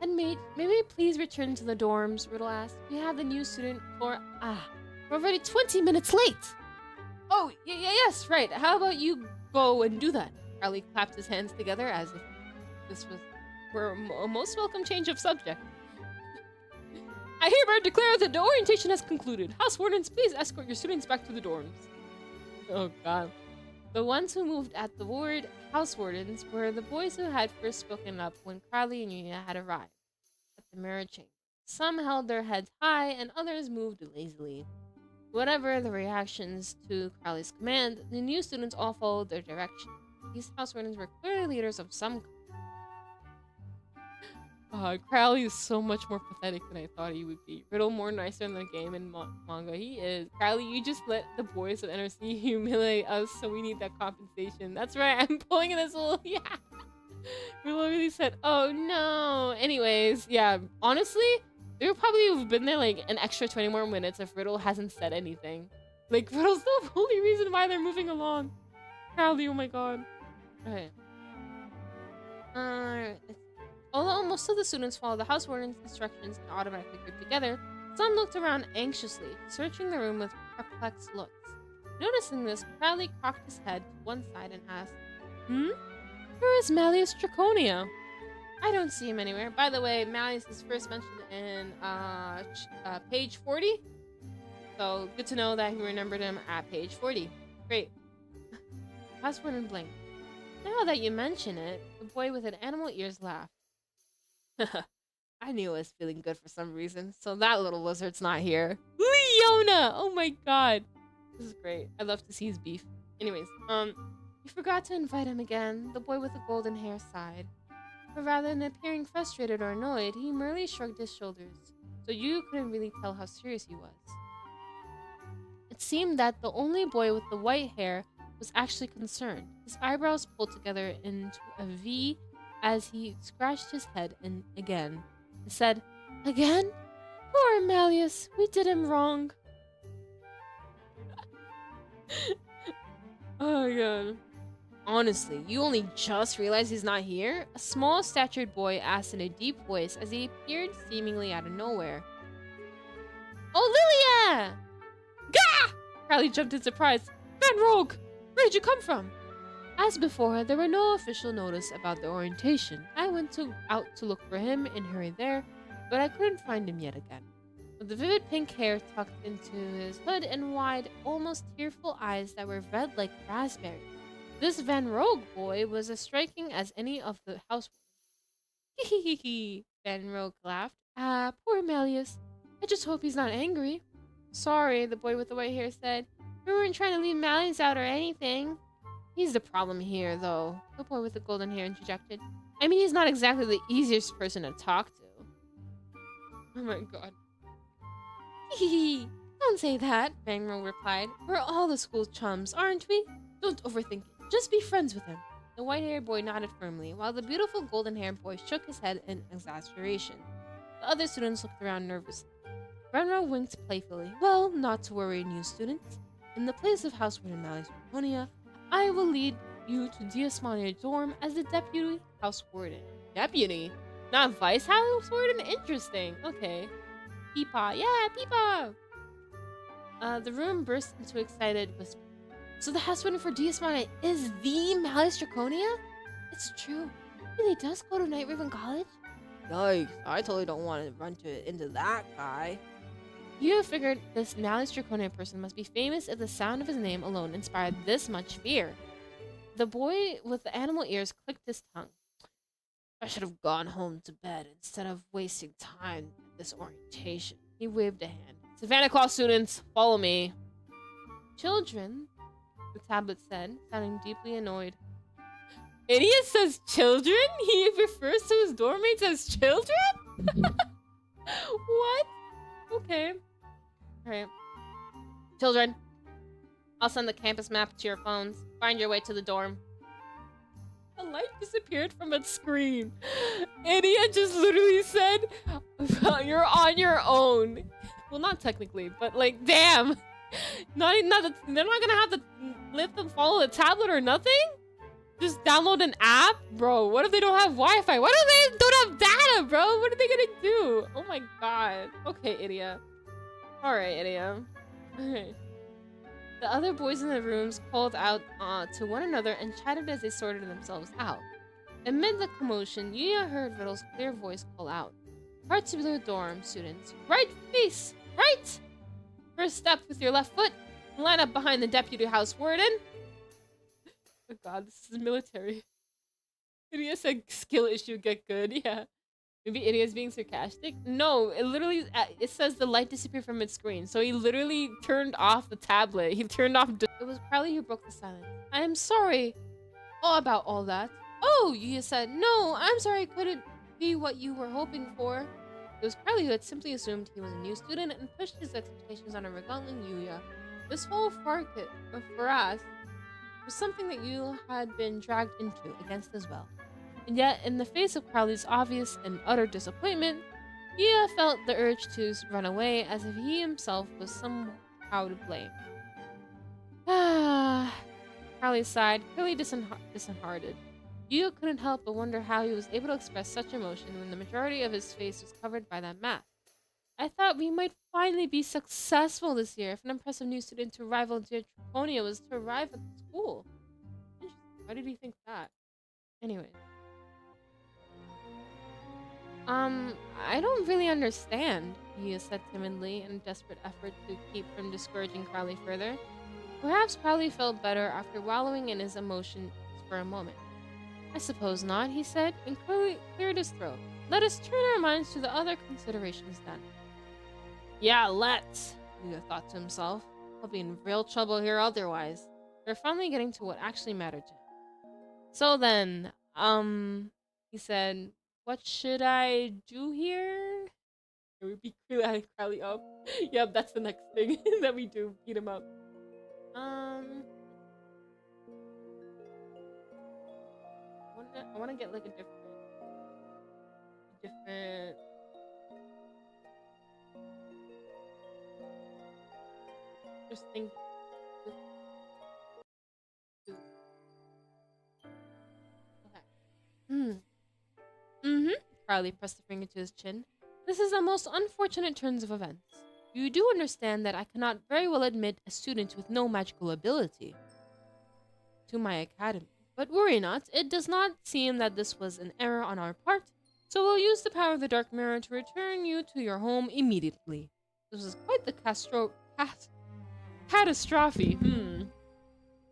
Headmate, may we please return to the dorms? Riddle asked. We have the new student for... we're already 20 minutes late! Oh, yes, right. How about you go and do that? Crowley clapped his hands together as if this were a most welcome change of subject. I hereby declare that the orientation has concluded. House wardens, please escort your students back to the dorms. Oh god. The ones who moved at the ward house wardens were the boys who had first spoken up when Crowley and Yuya had arrived at the mirror chamber. Some held their heads high and others moved lazily. Whatever the reactions to Crowley's command, the new students all followed their direction. These house wardens were clearly leaders of some kind. Crowley is so much more pathetic than I thought he would be. Riddle more nicer in the game and manga. He is. Crowley, you just let the boys of NRC humiliate us, so we need that compensation. That's right, I'm pulling in this little... Yeah. Riddle really said, oh no. Anyways, yeah, honestly, they would probably have been there like an extra 20 more minutes if Riddle hasn't said anything. Like, Riddle's the only reason why they're moving along. Crowley, oh my god. Okay. Although most of the students follow the house warden's instructions and automatically group together, some looked around anxiously, searching the room with perplexed looks. Noticing this, Crowley cocked his head to one side and asked, Where is Malleus Draconia? I don't see him anywhere. By the way, Malleus is first mentioned in page 40. So, good to know that he remembered him at page 40. Great. House warden blinked. Now that you mention it, the boy with an animal ears laughed. I knew I was feeling good for some reason, so that little lizard's not here. Leona! Oh my god. This is great. I love to see his beef. Anyways, you forgot to invite him again. The boy with the golden hair sighed. But rather than appearing frustrated or annoyed, he merely shrugged his shoulders, so you couldn't really tell how serious he was. It seemed that the only boy with the white hair was actually concerned. His eyebrows pulled together into a V as he scratched his head and again. He said, Again? Poor Malleus, we did him wrong. Oh my god. Honestly, you only just realized he's not here? A small-statured boy asked in a deep voice as he appeared seemingly out of nowhere. Oh, Lilia! Gah! Crowley jumped in surprise. Van Rogue! Where'd you come from? As before, there were no official notice about the orientation. I went out to look for him and hurried there, but I couldn't find him yet again. With the vivid pink hair tucked into his hood and wide, almost tearful eyes that were red like raspberries, this Van Rogue boy was as striking as any of the household. Hee, Van Rogue laughed. Ah, poor Malleus. I just hope he's not angry. Sorry, the boy with the white hair said. We weren't trying to leave Malleus out or anything. He's the problem here, though, the boy with the golden hair interjected. I mean, he's not exactly the easiest person to talk to. Oh my god. Hee, don't say that, Van Rogue replied. We're all the school chums, aren't we? Don't overthink it. Just be friends with him. The white-haired boy nodded firmly, while the beautiful golden-haired boy shook his head in exasperation. The other students looked around nervously. Van Rogue winked playfully. Well, not to worry, new students. In the place of House Warden Malleus Draconia, I will lead you to TWST dorm as the deputy house warden. Deputy? Not vice house warden? Interesting. Okay. Peepaw. Yeah, peepaw! The room burst into excited whisper. So the house warden for TWST is the Malleus Draconia? It's true. He really does go to Night Raven College? Yikes, I totally don't want to run into that guy. You have figured this Malleus Draconia person must be famous if the sound of his name alone inspired this much fear. The boy with the animal ears clicked his tongue. I should have gone home to bed instead of wasting time at this orientation. He waved a hand. Savannah Claus students, follow me. Children, the tablet said, sounding deeply annoyed. Idiot says children? He refers to his dorm mates as children? What? Okay. Alright. Children, I'll send the campus map to your phones. Find your way to the dorm. The light disappeared from its screen. Idiot just literally said, you're on your own. Well, not technically, but like, damn. They're not gonna have to lift and follow the tablet or nothing? Just download an app? Bro, what if they don't have Wi-Fi? What if they don't have data, bro? What are they gonna do? Oh my god. Okay, idiot. Alright, idiot. Okay. The other boys in the rooms called out to one another and chatted as they sorted themselves out. Amid the commotion, Yuya heard Riddle's clear voice call out. Particular dorm, students. Right face! Right! First step with your left foot. Line up behind the deputy house warden. Oh god, this is military. Idiot said skill issue, get good. Yeah. Maybe Idiot's being sarcastic? No, it literally, it says the light disappeared from its screen. So he literally turned off the tablet. He turned off... It was Crowley who broke the silence. I am sorry about all that. Oh, you said, no, I'm sorry, could it be what you were hoping for? It was Crowley who had simply assumed he was a new student and pushed his expectations on a regaling Yuya. This whole farce was something that you had been dragged into against his will. And yet, in the face of Crowley's obvious and utter disappointment, Yuya felt the urge to run away as if he himself was somehow to blame. Crowley sighed, clearly disheartened. Yuya couldn't help but wonder how he was able to express such emotion when the majority of his face was covered by that mask. I thought we might finally be successful this year if an impressive new student to rival dear Triconia was to arrive at the school. Interesting. Why did he think that? Anyway. I don't really understand, Yuya said timidly in a desperate effort to keep from discouraging Crowley further. Perhaps Crowley felt better after wallowing in his emotions for a moment. I suppose not, he said, and cleared his throat. Let us turn our minds to the other considerations then. Yeah, let's, Yuya thought to himself. I'll be in real trouble here otherwise. They're finally getting to what actually mattered to him. So then, he said, what should I do here? It would be Crowley up. Yep, that's the next thing that we do. Beat him up. I want to get like a different. Just think. Okay. Crowley pressed a finger to his chin. This is the most unfortunate turns of events. You do understand that I cannot very well admit a student with no magical ability to my academy. But worry not, it does not seem that this was an error on our part, so we'll use the power of the Dark Mirror to return you to your home immediately. This was quite the catastrophe.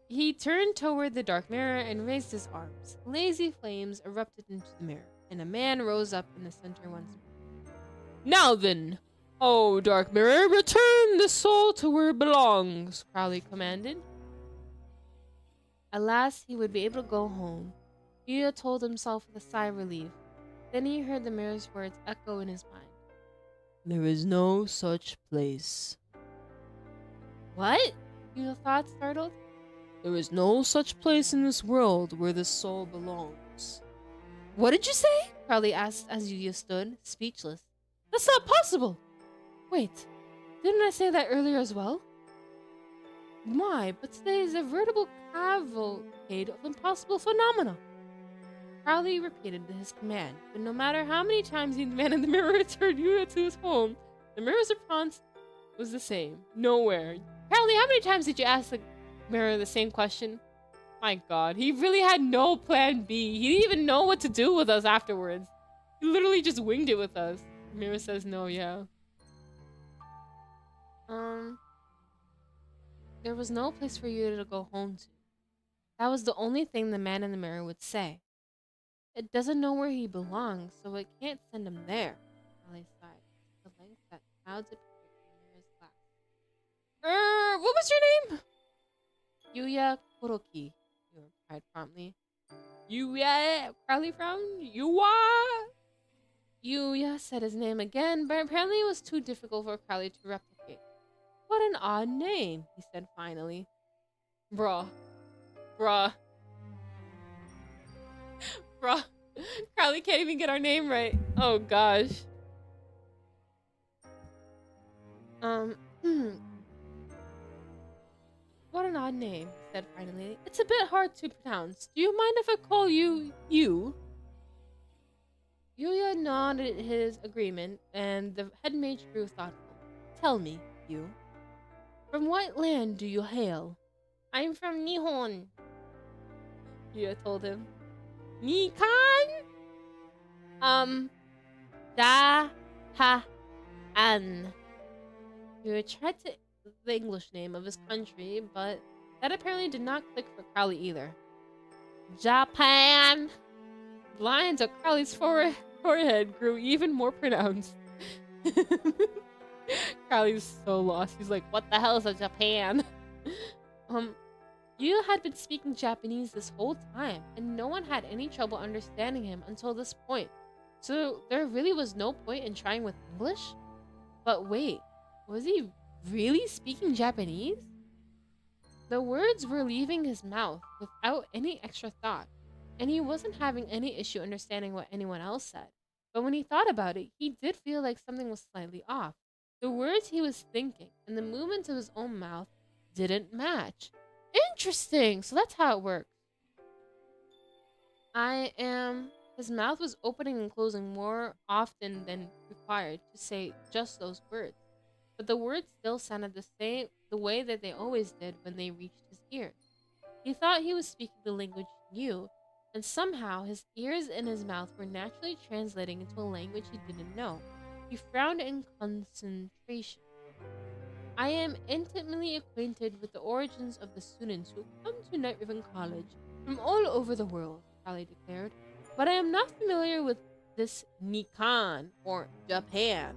He turned toward the Dark Mirror and raised his arms. Lazy flames erupted into the mirror, and a man rose up in the center once more. Now then, oh Dark Mirror, return the soul to where it belongs, Crowley commanded. At last, he would be able to go home. Yuya told himself with a sigh of relief. Then he heard the mirror's words echo in his mind. There is no such place. What? Yuya thought, startled. There is no such place in this world where the soul belongs. What did you say? Crowley asked as Yuya stood, speechless. That's not possible! Wait, didn't I say that earlier as well? My, but today is a veritable cavalcade of impossible phenomena. Crowley repeated his command, but no matter how many times he demanded the mirror return Yuya to his home, the mirror's response was the same. Nowhere. Crowley, how many times did you ask the mirror the same question? My god, he really had no plan B. He didn't even know what to do with us afterwards. He literally just winged it with us. The mirror says no, yeah. There was no place for you to go home to. That was the only thing the man in the mirror would say. It doesn't know where he belongs, so it can't send him there. Crowley sighed. The length that clouds appeared in the mirror's glass. What was your name? Yuya Kuroki, he replied promptly. Yuya, Crowley frowned. Yuya said his name again, but apparently it was too difficult for Crowley to replicate. What an odd name, he said finally. Bruh. Crowley can't even get our name right. Oh gosh. What an odd name, he said finally. It's a bit hard to pronounce. Do you mind if I call you you? Yuya nodded his agreement, and the head mage grew thoughtful. Tell me, you. From what land do you hail? I'm from Nihon, Yuya told him. Nikan? Da-ha-an. Yuya tried to the English name of his country, but that apparently did not click for Crowley either. Japan! The lines of Crowley's forehead grew even more pronounced. Crowley's so lost. He's like, what the hell is a Japan? Yuya had been speaking Japanese this whole time, and no one had any trouble understanding him until this point. So there really was no point in trying with English? But wait, was he really speaking Japanese? The words were leaving his mouth without any extra thought, and he wasn't having any issue understanding what anyone else said. But when he thought about it, he did feel like something was slightly off. The words he was thinking and the movements of his own mouth didn't match. Interesting. So that's how it works. His mouth was opening and closing more often than required to say just those words. But the words still sounded the way that they always did when they reached his ears. He thought he was speaking the language he knew, and somehow his ears and his mouth were naturally translating into a language he didn't know. He frowned in concentration. I am intimately acquainted with the origins of the students who come to Night Riven College from all over the world, Crowley declared, but I am not familiar with this Nikan, or Japan,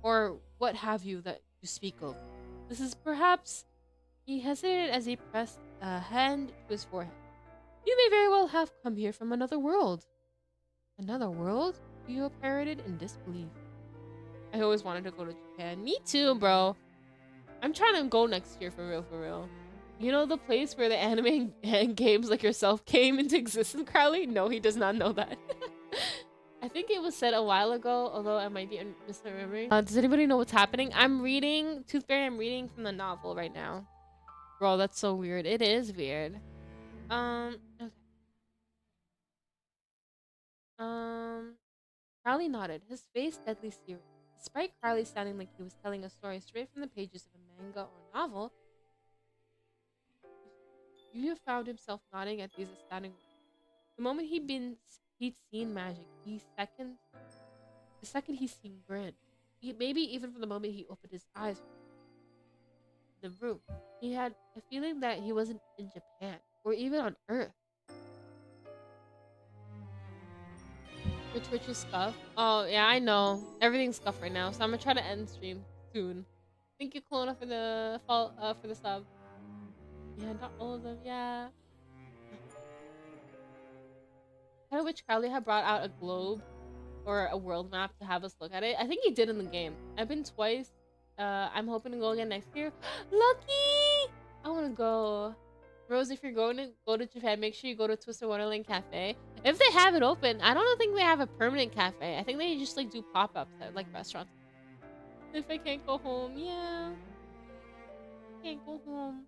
or what have you that you speak of. This is perhaps... He hesitated as he pressed a hand to his forehead. You may very well have come here from another world. Another world? You parroted in disbelief. I always wanted to go to Japan. Me too, bro. I'm trying to go next year for real, for real. You know the place where the anime and games like yourself came into existence, Crowley? No, he does not know that. I think it was said a while ago, although I might be misremembering. Does anybody know what's happening? I'm reading from the novel right now. Bro, that's so weird. It is weird. Okay. Crowley nodded, his face deadly serious. Despite Crowley sounding like he was telling a story straight from the pages of a manga or novel, Yuya found himself nodding at these astounding words. The moment he'd seen magic, the second he seen grinned. Maybe even from the moment he opened his eyes. The room. He had a feeling that he wasn't in Japan or even on Earth. Your Twitch is scuffed. Oh yeah, I know. Everything's scuffed right now, so I'm gonna try to end stream soon. Thank you, Kelowna, for the sub. Yeah, not all of them. Yeah. I wish Crowley had brought out a globe or a world map to have us look at it. I think he did in the game. I've been twice. I'm hoping to go again next year. Lucky! I want to go. Rose, if you're going to go to Japan, make sure you go to Twisted Wonderland Cafe. If they have it open, I don't think they have a permanent cafe. I think they just like do pop-ups at like restaurants. If I can't go home, yeah. Can't go home.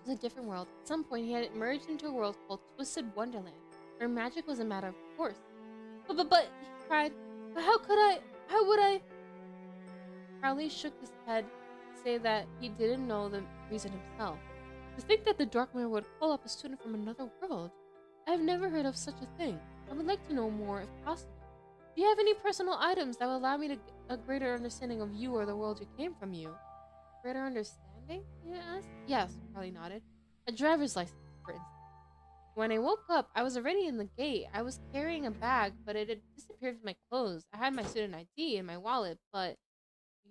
It was a different world. At some point, he had emerged into a world called Twisted Wonderland, where magic was a matter of course. But, he cried, how would I? Crowley shook his head to say that he didn't know the reason himself. To think that the Dark Mirror would call up a student from another world. I have never heard of such a thing. I would like to know more if possible. Do you have any personal items that will allow me to get a greater understanding of you or the world you came from you? Greater understanding? You asked? Yes, Crowley nodded. A driver's license, for instance. When I woke up, I was already in the gate. I was carrying a bag, but it had disappeared with my clothes. I had my student ID in my wallet, but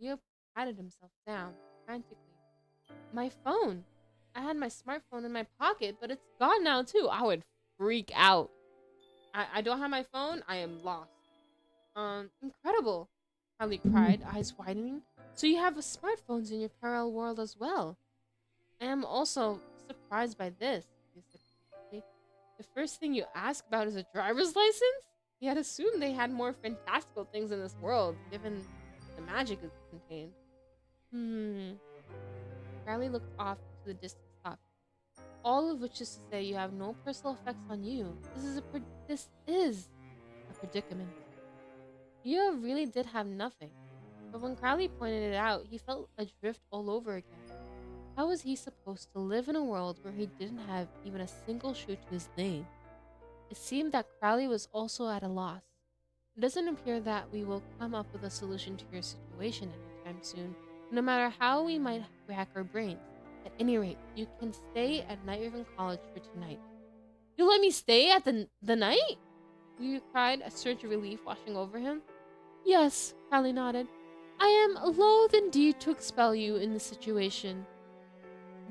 Yuya patted himself down frantically. My phone. I had my smartphone in my pocket, but it's gone now too. I would freak out. I don't have my phone. I am lost. Incredible, Crowley cried, eyes widening. So you have smartphones in your parallel world as well. I am also surprised by this, he said quickly. The first thing you ask about is a driver's license? He had assumed they had more fantastical things in this world, given the magic it contained. Crowley looked off into the distant thought. All of which is to say you have no personal effects on you. This is a predicament. You really did have nothing. But when Crowley pointed it out, he felt adrift all over again. How was he supposed to live in a world where he didn't have even a single shoe to his name? It seemed that Crowley was also at a loss. It doesn't appear that we will come up with a solution to your situation anytime soon, no matter how we might rack our brains. At any rate, you can stay at Night Riven College for tonight. You let me stay at the night? You cried, a surge of relief washing over him. Yes, Crowley nodded. I am loath indeed to expel you in this situation.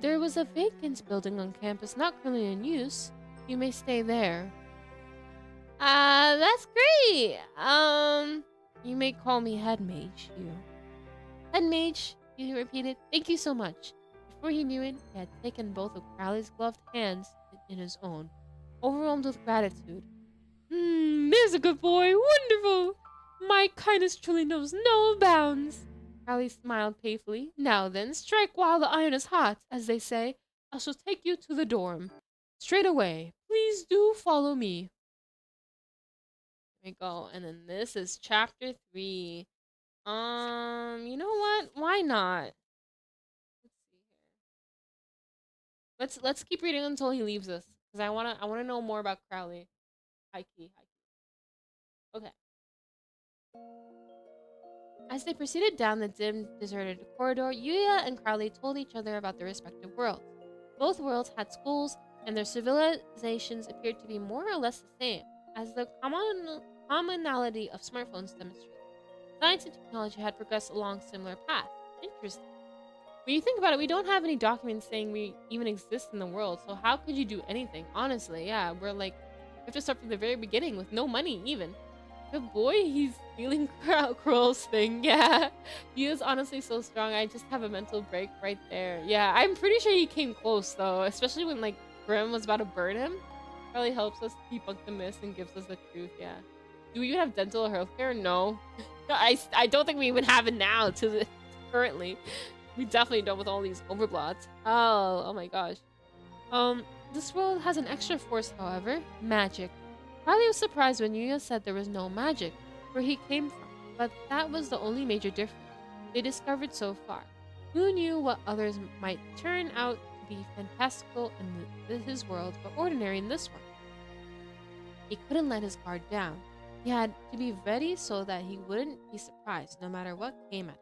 There was a vacant building on campus not currently in use. You may stay there. That's great. You may call me Head Mage, you. Head Mage, he repeated. Thank you so much. Before he knew it, he had taken both of Crowley's gloved hands in his own, overwhelmed with gratitude. There's a good boy. Wonderful. My kindness truly knows no bounds. Crowley smiled playfully. Now then, strike while the iron is hot, as they say. I shall take you to the dorm. Straight away. Please do follow me. There we go. And then this is chapter 3. You know what? Why not? Let's see here. Let's keep reading until he leaves us. Because I wanna know more about Crowley. High key. Okay. As they proceeded down the dim, deserted corridor, Yuya and Crowley told each other about their respective worlds. Both worlds had schools, and their civilizations appeared to be more or less the same, as the commonality of smartphones demonstrated. Science and technology had progressed along similar paths. Interesting. When you think about it, we don't have any documents saying we even exist in the world, so how could you do anything? Honestly, yeah, we have to start from the very beginning with no money, even. Good boy, he's feeling Crow's thing, yeah. He is honestly so strong, I just have a mental break right there. Yeah, I'm pretty sure he came close, though, especially when, like, Grim was about to burn him. Really helps us debunk the myths and gives us the truth, yeah. Do we even have dental healthcare? No. I don't think we even have it now, currently. We definitely don't with all these overblots. Oh my gosh. This world has an extra force, however. Magic. Riley was surprised when Yuya said there was no magic where he came from, but that was the only major difference they discovered so far. Who knew what others might turn out to be fantastical in his world, but ordinary in this one? He couldn't let his guard down. He had to be ready so that he wouldn't be surprised no matter what came at him.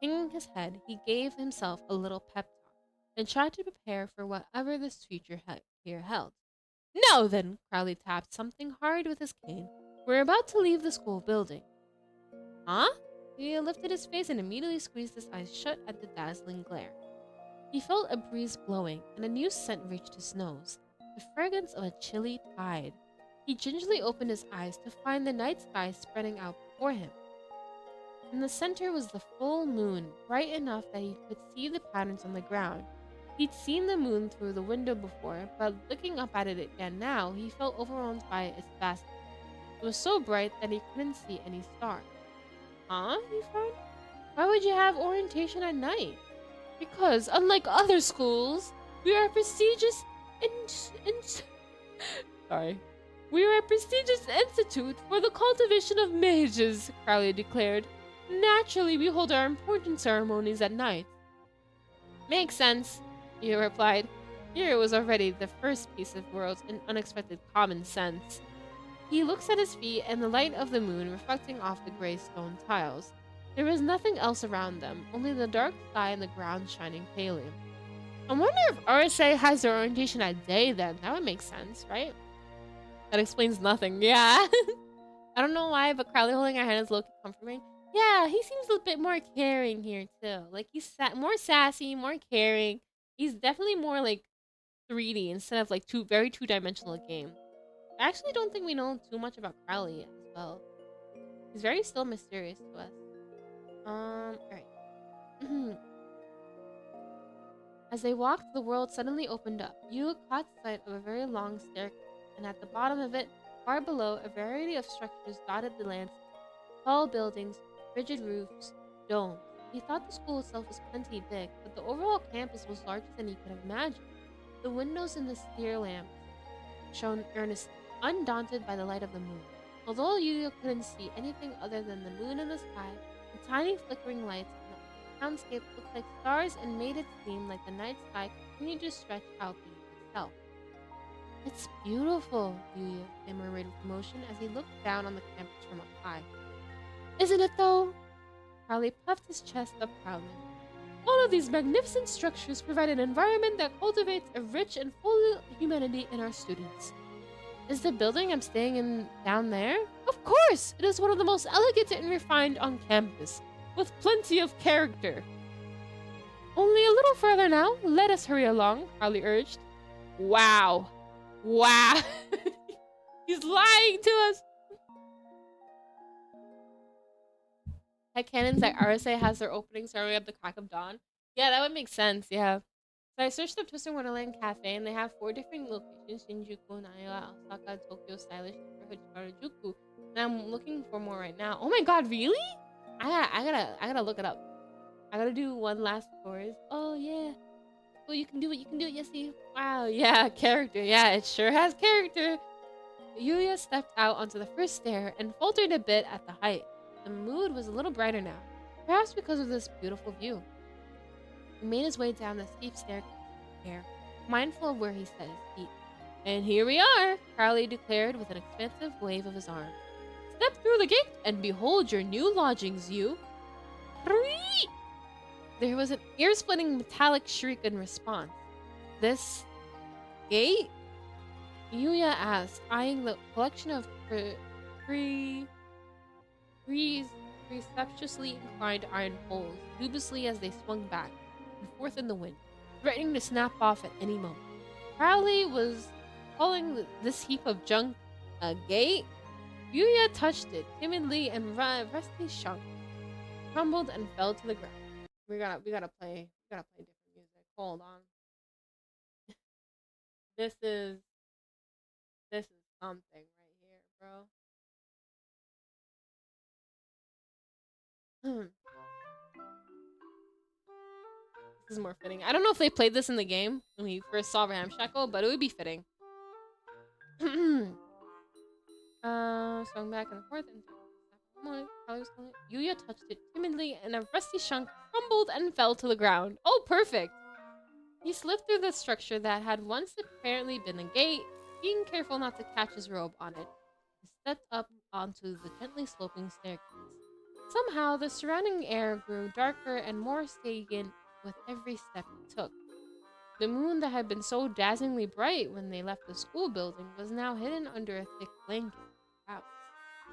Hanging his head, he gave himself a little pep talk and tried to prepare for whatever this future here held. Now then, Crowley tapped something hard with his cane. We're about to leave the school building. Huh? He lifted his face and immediately squeezed his eyes shut at the dazzling glare. He felt a breeze blowing, and a new scent reached his nose, the fragrance of a chilly tide. He gingerly opened his eyes to find the night sky spreading out before him. In the center was the full moon, bright enough that he could see the patterns on the ground. He'd seen the moon through the window before, but looking up at it again now, he felt overwhelmed by its vastness. It was so bright that he couldn't see any stars. Huh? He frowned. Why would you have orientation at night? Because, unlike other schools, we are a prestigious We are a prestigious institute for the cultivation of mages, Crowley declared. Naturally, we hold our important ceremonies at night. Makes sense, you replied. Here was already the first piece of world's unexpected common sense. He looks at his feet and the light of the moon reflecting off the gray stone tiles. There was nothing else around them, only the dark sky and the ground shining palely. I wonder if RSA has their orientation at day then. That would make sense, right? That explains nothing. Yeah. I don't know why, but Crowley holding our hand is low-key comforting. Yeah, he seems a bit more caring here too. Like he's more sassy, more caring. He's definitely more like 3D instead of like very two-dimensional game. I actually don't think we know too much about Crowley as well. He's very still mysterious to us. Alright. As they walked, the world suddenly opened up. You caught sight of a very long staircase, and at the bottom of it, far below, a variety of structures dotted the landscape. Tall buildings, rigid roofs, domes. He thought the school itself was plenty big, but the overall campus was larger than he could have imagined. The windows in the stair lamps shone earnestly, undaunted by the light of the moon. Although Yuya couldn't see anything other than the moon in the sky, the tiny flickering lights in the soundscape looked like stars and made it seem like the night sky continued to stretch out beneath itself. It's beautiful, Yuya murmured with emotion as he looked down on the campus from up high. Isn't it though? Crowley puffed his chest up proudly. All of these magnificent structures provide an environment that cultivates a rich and full humanity in our students. Is the building I'm staying in down there? Of course! It is one of the most elegant and refined on campus, with plenty of character. Only a little further now. Let us hurry along, Crowley urged. Wow. Wow. He's lying to us. Headcanons that RSA has their opening ceremony at the crack of dawn. Yeah, that would make sense, yeah. So I searched up Twister Wonderland Cafe, and they have 4 different locations: Shinjuku, Naiwa, Osaka, Tokyo, Stylish, Harajuku. And I'm looking for more right now. Oh my god, really? I gotta look it up. I gotta do one last course. Oh yeah. Oh, you can do it, Yessie. Wow, yeah, character. Yeah, it sure has character. Yuya stepped out onto the first stair and faltered a bit at the height. The mood was a little brighter now, perhaps because of this beautiful view. He made his way down the steep staircase, mindful of where he set his feet. And here we are, Crowley declared with an expansive wave of his arm. Step through the gate and behold your new lodgings, you. There was an ear-splitting metallic shriek in response. This gate? Yuya asked, eyeing the collection of preceptuously inclined iron poles dubiously as they swung back and forth in the wind, threatening to snap off at any moment. Crowley was calling this heap of junk a gate. Yuya touched it timidly and rusty shunk, crumbled and fell to the ground. We gotta play different music. Hold on. This is something right here, bro. This is more fitting. I don't know if they played this in the game when we first saw Ramshackle, but it would be fitting. Swung back and forth and Yuya touched it timidly and a rusty chunk crumbled and fell to the ground. Oh, perfect! He slipped through the structure that had once apparently been a gate, being careful not to catch his robe on it. He stepped up onto the gently sloping staircase. Somehow, the surrounding air grew darker and more stagnant with every step he took. The moon that had been so dazzlingly bright when they left the school building was now hidden under a thick blanket. Wow.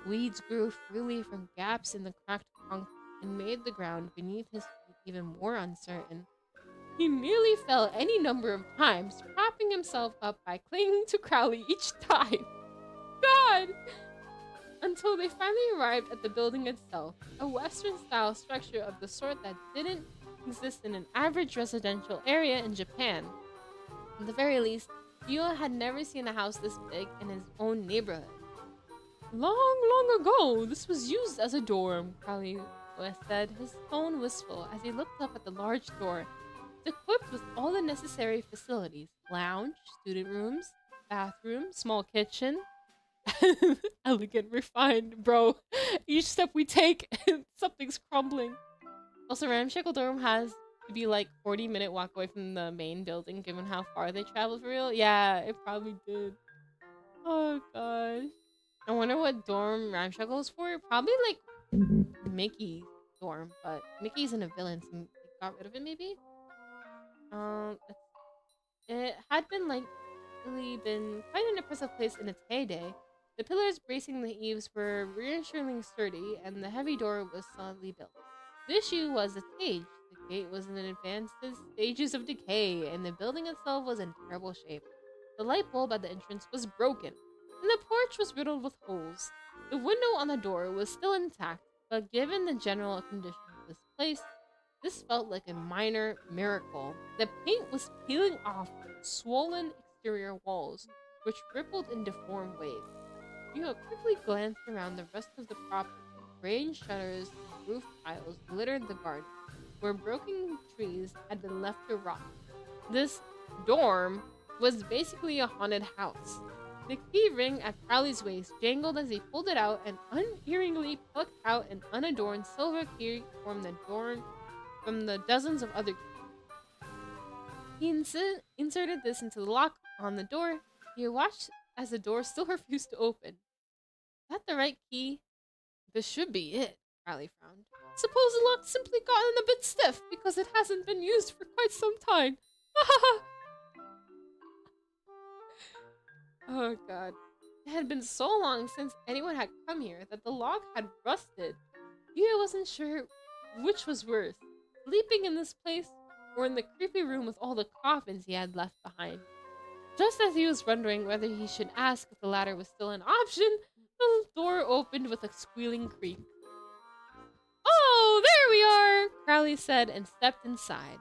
Weeds grew freely from gaps in the cracked concrete and made the ground beneath his feet even more uncertain. He nearly fell any number of times, propping himself up by clinging to Crowley each time. God! Until they finally arrived at the building itself, a Western-style structure of the sort that didn't exist in an average residential area in Japan. At the very least, Yuya had never seen a house this big in his own neighborhood. Long ago, this was used as a dorm, Crowley said, his tone wistful as he looked up at the large door. It's equipped with all the necessary facilities: lounge, student rooms, bathroom, small kitchen. Elegant, refined, bro. Each step we take, something's crumbling. Also, Ramshackle dorm has to be like 40-minute walk away from the main building, given how far they traveled for real. Yeah, it probably did. Oh gosh. I wonder what dorm Ramshackle is for. Probably like Mickey's dorm, but Mickey's in a villain, so they got rid of it maybe. It had been quite an impressive place in its heyday. The pillars bracing the eaves were reassuringly sturdy, and the heavy door was solidly built. The issue was its age. The gate was in advanced stages of decay, and the building itself was in terrible shape. The light bulb at the entrance was broken, and the porch was riddled with holes. The window on the door was still intact, but given the general condition of this place, this felt like a minor miracle. The paint was peeling off swollen exterior walls, which rippled in deformed waves. You quickly glanced around the rest of the property. Rain shutters and roof tiles littered the garden, where broken trees had been left to rot. This dorm was basically a haunted house. The key ring at Crowley's waist jangled as he pulled it out and unerringly plucked out an unadorned silver key from the dozens of other keys. He inserted this into the lock on the door. He watched as the door still refused to open. Is that the right key? This should be it, Crowley frowned. Suppose the lock's simply gotten a bit stiff because it hasn't been used for quite some time. Oh god. It had been so long since anyone had come here that the lock had rusted. Yuya wasn't sure which was worse, sleeping in this place or in the creepy room with all the coffins he had left behind. Just as he was wondering whether he should ask if the latter was still an option, the door opened with a squealing creak. "Oh, there we are!" Crowley said and stepped inside.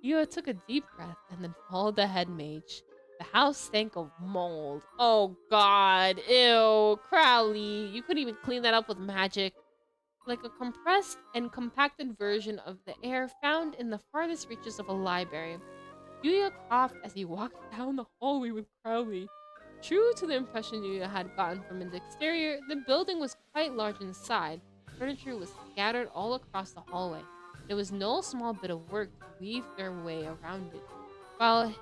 Yuya took a deep breath and then followed the head mage. The house stank of mold. Oh god, ew, Crowley, you couldn't even clean that up with magic. Like a compressed and compacted version of the air found in the farthest reaches of a library. Yuya coughed as he walked down the hallway with Crowley. True to the impression Yuya had gotten from the exterior, the building was quite large inside. Furniture was scattered all across the hallway. It was no small bit of work to weave their way around it. While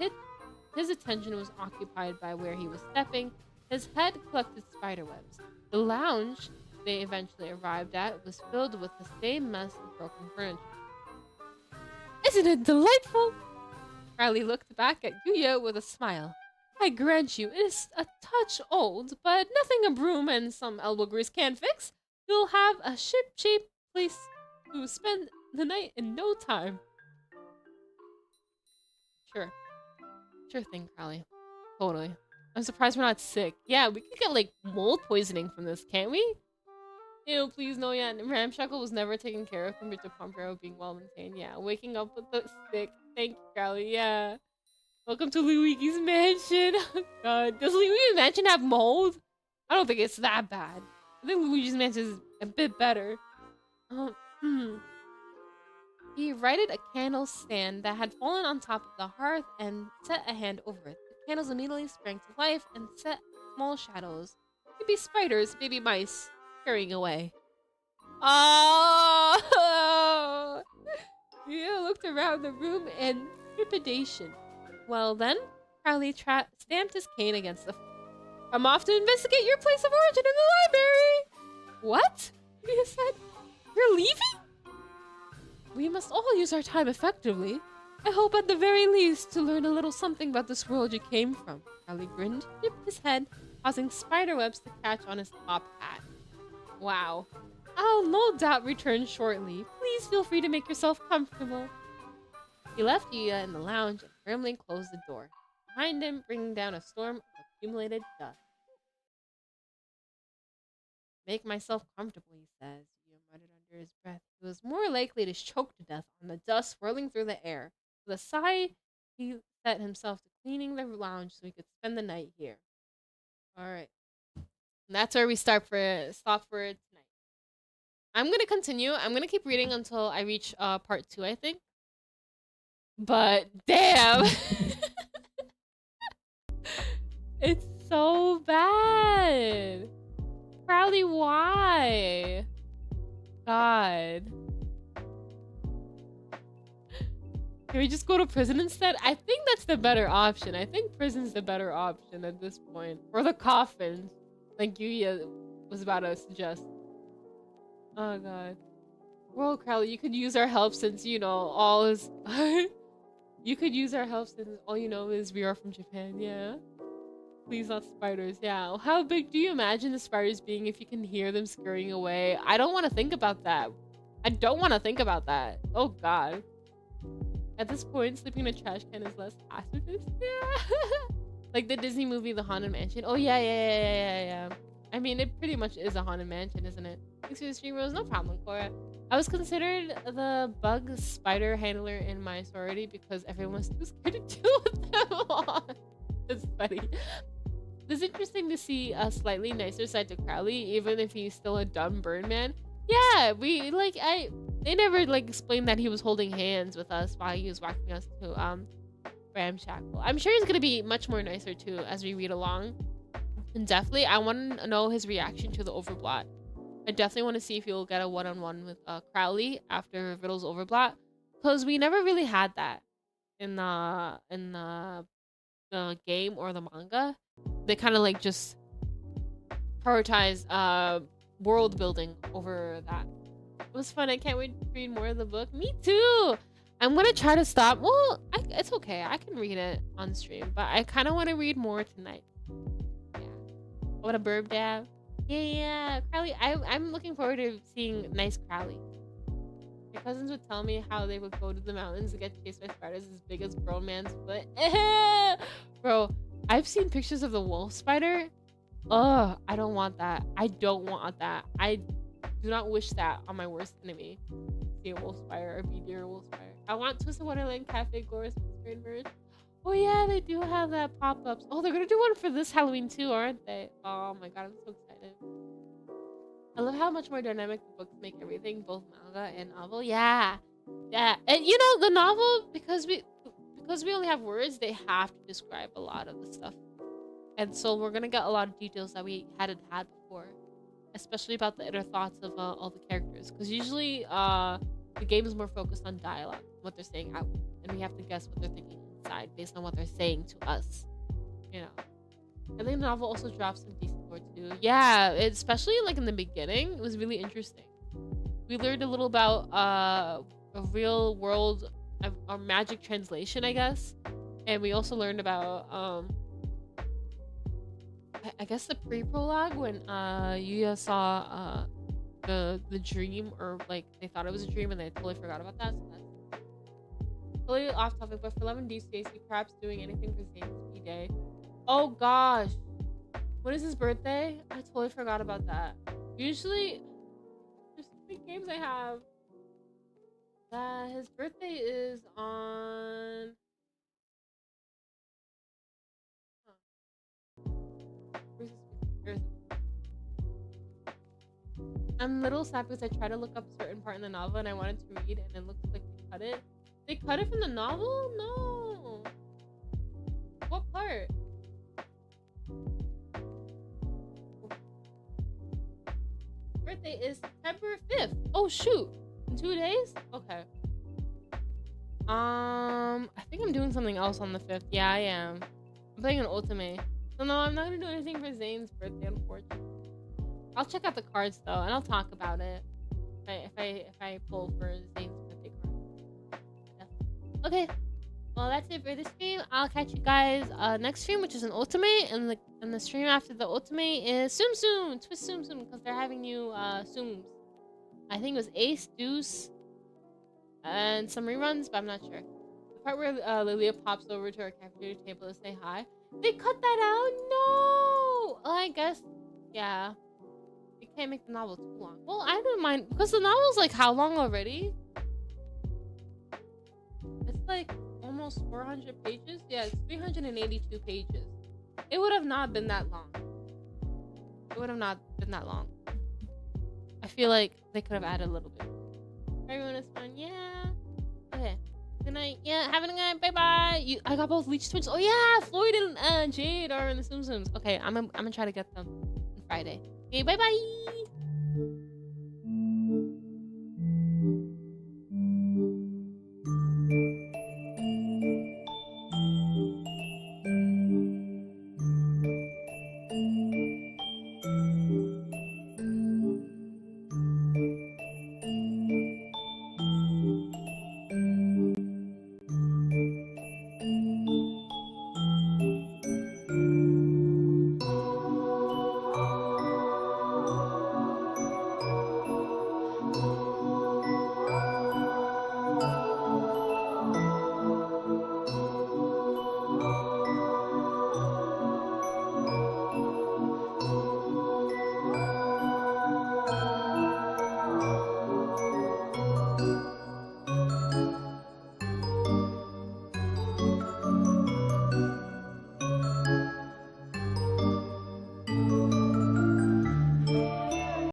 his attention was occupied by where he was stepping, his head collected spiderwebs. The lounge they eventually arrived at was filled with the same mess of broken furniture. Isn't it delightful? Crowley looked back at Yuya with a smile. I grant you, it is a touch old, but nothing a broom and some elbow grease can't fix. You'll have a ship-shape place to spend the night in no time. Sure. Sure thing, Crowley. Totally. I'm surprised we're not sick. Yeah, we could get, like, mold poisoning from this, can't we? Ew, please no, yeah. Ramshackle was never taken care of compared to Pompero being well maintained. Yeah, waking up with the sick. Thank you, Crowley. Yeah. Welcome to Luigi's mansion. Oh, God. Does Luigi's mansion have mold? I don't think it's that bad. I think Luigi's mansion is a bit better. He righted a candle stand that had fallen on top of the hearth and set a hand over it. The candles immediately sprang to life and set small shadows. Maybe spiders, maybe mice, scurrying away. Oh! Rio looked around the room in trepidation. Well then, Crowley stamped his cane against the floor. I'm off to investigate your place of origin in the library! What? Rio said. You're leaving? We must all use our time effectively. I hope at the very least to learn a little something about this world you came from. Crowley grinned, tipped his head, causing spiderwebs to catch on his top hat. Wow. I'll no doubt return shortly. Please feel free to make yourself comfortable. He left Yuya in the lounge and firmly closed the door. Behind him, bringing down a storm of accumulated dust. Make myself comfortable, he says. Yuya muttered under his breath. He was more likely to choke to death on the dust swirling through the air. With a sigh, he set himself to cleaning the lounge so he could spend the night here. Alright. That's where we stop for tonight. I'm gonna continue. I'm gonna keep reading until I reach part 2, I think. But damn! It's so bad! Crowley, why? God. Can we just go to prison instead? I think that's the better option. I think prison's the better option at this point. Or the coffin, like Yuya was about to suggest. Oh god. Well, Crowley, you could use our help since, you know, all is... You could use our help since all you know is we are from Japan, yeah? Please, not spiders, yeah. How big do you imagine the spiders being if you can hear them scurrying away? I don't want to think about that. I don't want to think about that. Oh god. At this point, sleeping in a trash can is less hazardous. Yeah. Like the Disney movie, The Haunted Mansion. Oh, yeah. I mean, it pretty much is a haunted mansion, isn't it? Thanks for the stream, Rose. No problem, Cora. I was considered the bug spider handler in my sorority because everyone was too scared to deal with them all. It's funny. It's interesting to see a slightly nicer side to Crowley, even if he's still a dumb burn man. Yeah, they never like explained that he was holding hands with us while he was walking us to Ramshackle. I'm sure he's gonna be much more nicer too as we read along. And definitely, I want to know his reaction to the overblot. I definitely want to see if he'll get a one-on-one with Crowley after Riddle's overblot, because we never really had that in the game or the manga. They kind of like just prioritize world building over that. It was fun. I can't wait to read more of the book. Me too. I'm gonna try to stop. Well, it's okay. I can read it on stream, but I kind of want to read more tonight. Yeah. What a burb dab. Yeah. Crowley. I'm looking forward to seeing nice Crowley. My cousins would tell me how they would go to the mountains and get chased by spiders as big as grown man's foot. Bro, I've seen pictures of the wolf spider. Ugh, I don't want that. I don't want that. I do not wish that on my worst enemy. See a wolf spider or be near a wolf spider. I want Twisted Wonderland Cafe Glorious Green Bird. Oh yeah, they do have that pop-ups. Oh, they're gonna do one for this Halloween too, aren't they? Oh my god, I'm so excited. I love how much more dynamic the books make everything, both manga and novel. Yeah. And you know, the novel, because because we only have words, they have to describe a lot of the stuff. And so we're gonna get a lot of details that we hadn't had before, especially about the inner thoughts of all the characters. Because usually, the game is more focused on dialogue, what they're saying out, and we have to guess what they're thinking inside based on what they're saying to us. You know. I think the novel also drops some decent lore too. Yeah, especially like in the beginning, it was really interesting. We learned a little about a real world, a magic translation, I guess, and we also learned about I guess the pre-prologue when Yuya saw the dream, or like they thought it was a dream and they totally forgot about that. So that's totally off topic, but for Lemon D Stacy, perhaps doing anything for Zane's B-Day. Oh gosh, when is his birthday? I totally forgot about that. Usually, there's so many games I have. His birthday is on. Where's his birthday? I'm a little sad because I tried to look up a certain part in the novel and I wanted to read, and it looks like they cut it. They cut it from the novel? No. What part? Birthday is September 5th. Oh shoot. In 2 days? Okay. I think I'm doing something else on the 5th. Yeah, I am. I'm playing an ultimate. So no, I'm not gonna do anything for Zane's birthday, unfortunately. I'll check out the cards though, and I'll talk about it if I pull for Zane's birthday card. Yeah. Okay. Well, that's it for this stream. I'll catch you guys next stream, which is an ultimate, and the stream after the ultimate is Soon, Twist Soon, because they're having new Sooms. I think it was Ace, Deuce, and some reruns, but I'm not sure. The part where Lilia pops over to our cafeteria table to say hi. They cut that out? No! I guess, yeah. They can't make the novel too long. Well, I don't mind, because the novel's like how long already? It's like almost 400 pages. Yeah, it's 382 pages. It would have not been that long. It would have not been that long. I feel like they could have added a little bit. Everyone is fine. Yeah. Okay. Good night. Yeah. Have a good night. Bye bye. I got both Leech Twins. Oh yeah, Floyd and Jade are in the Tsum Tsums. Okay, I'm gonna try to get them on Friday. Okay. Bye bye.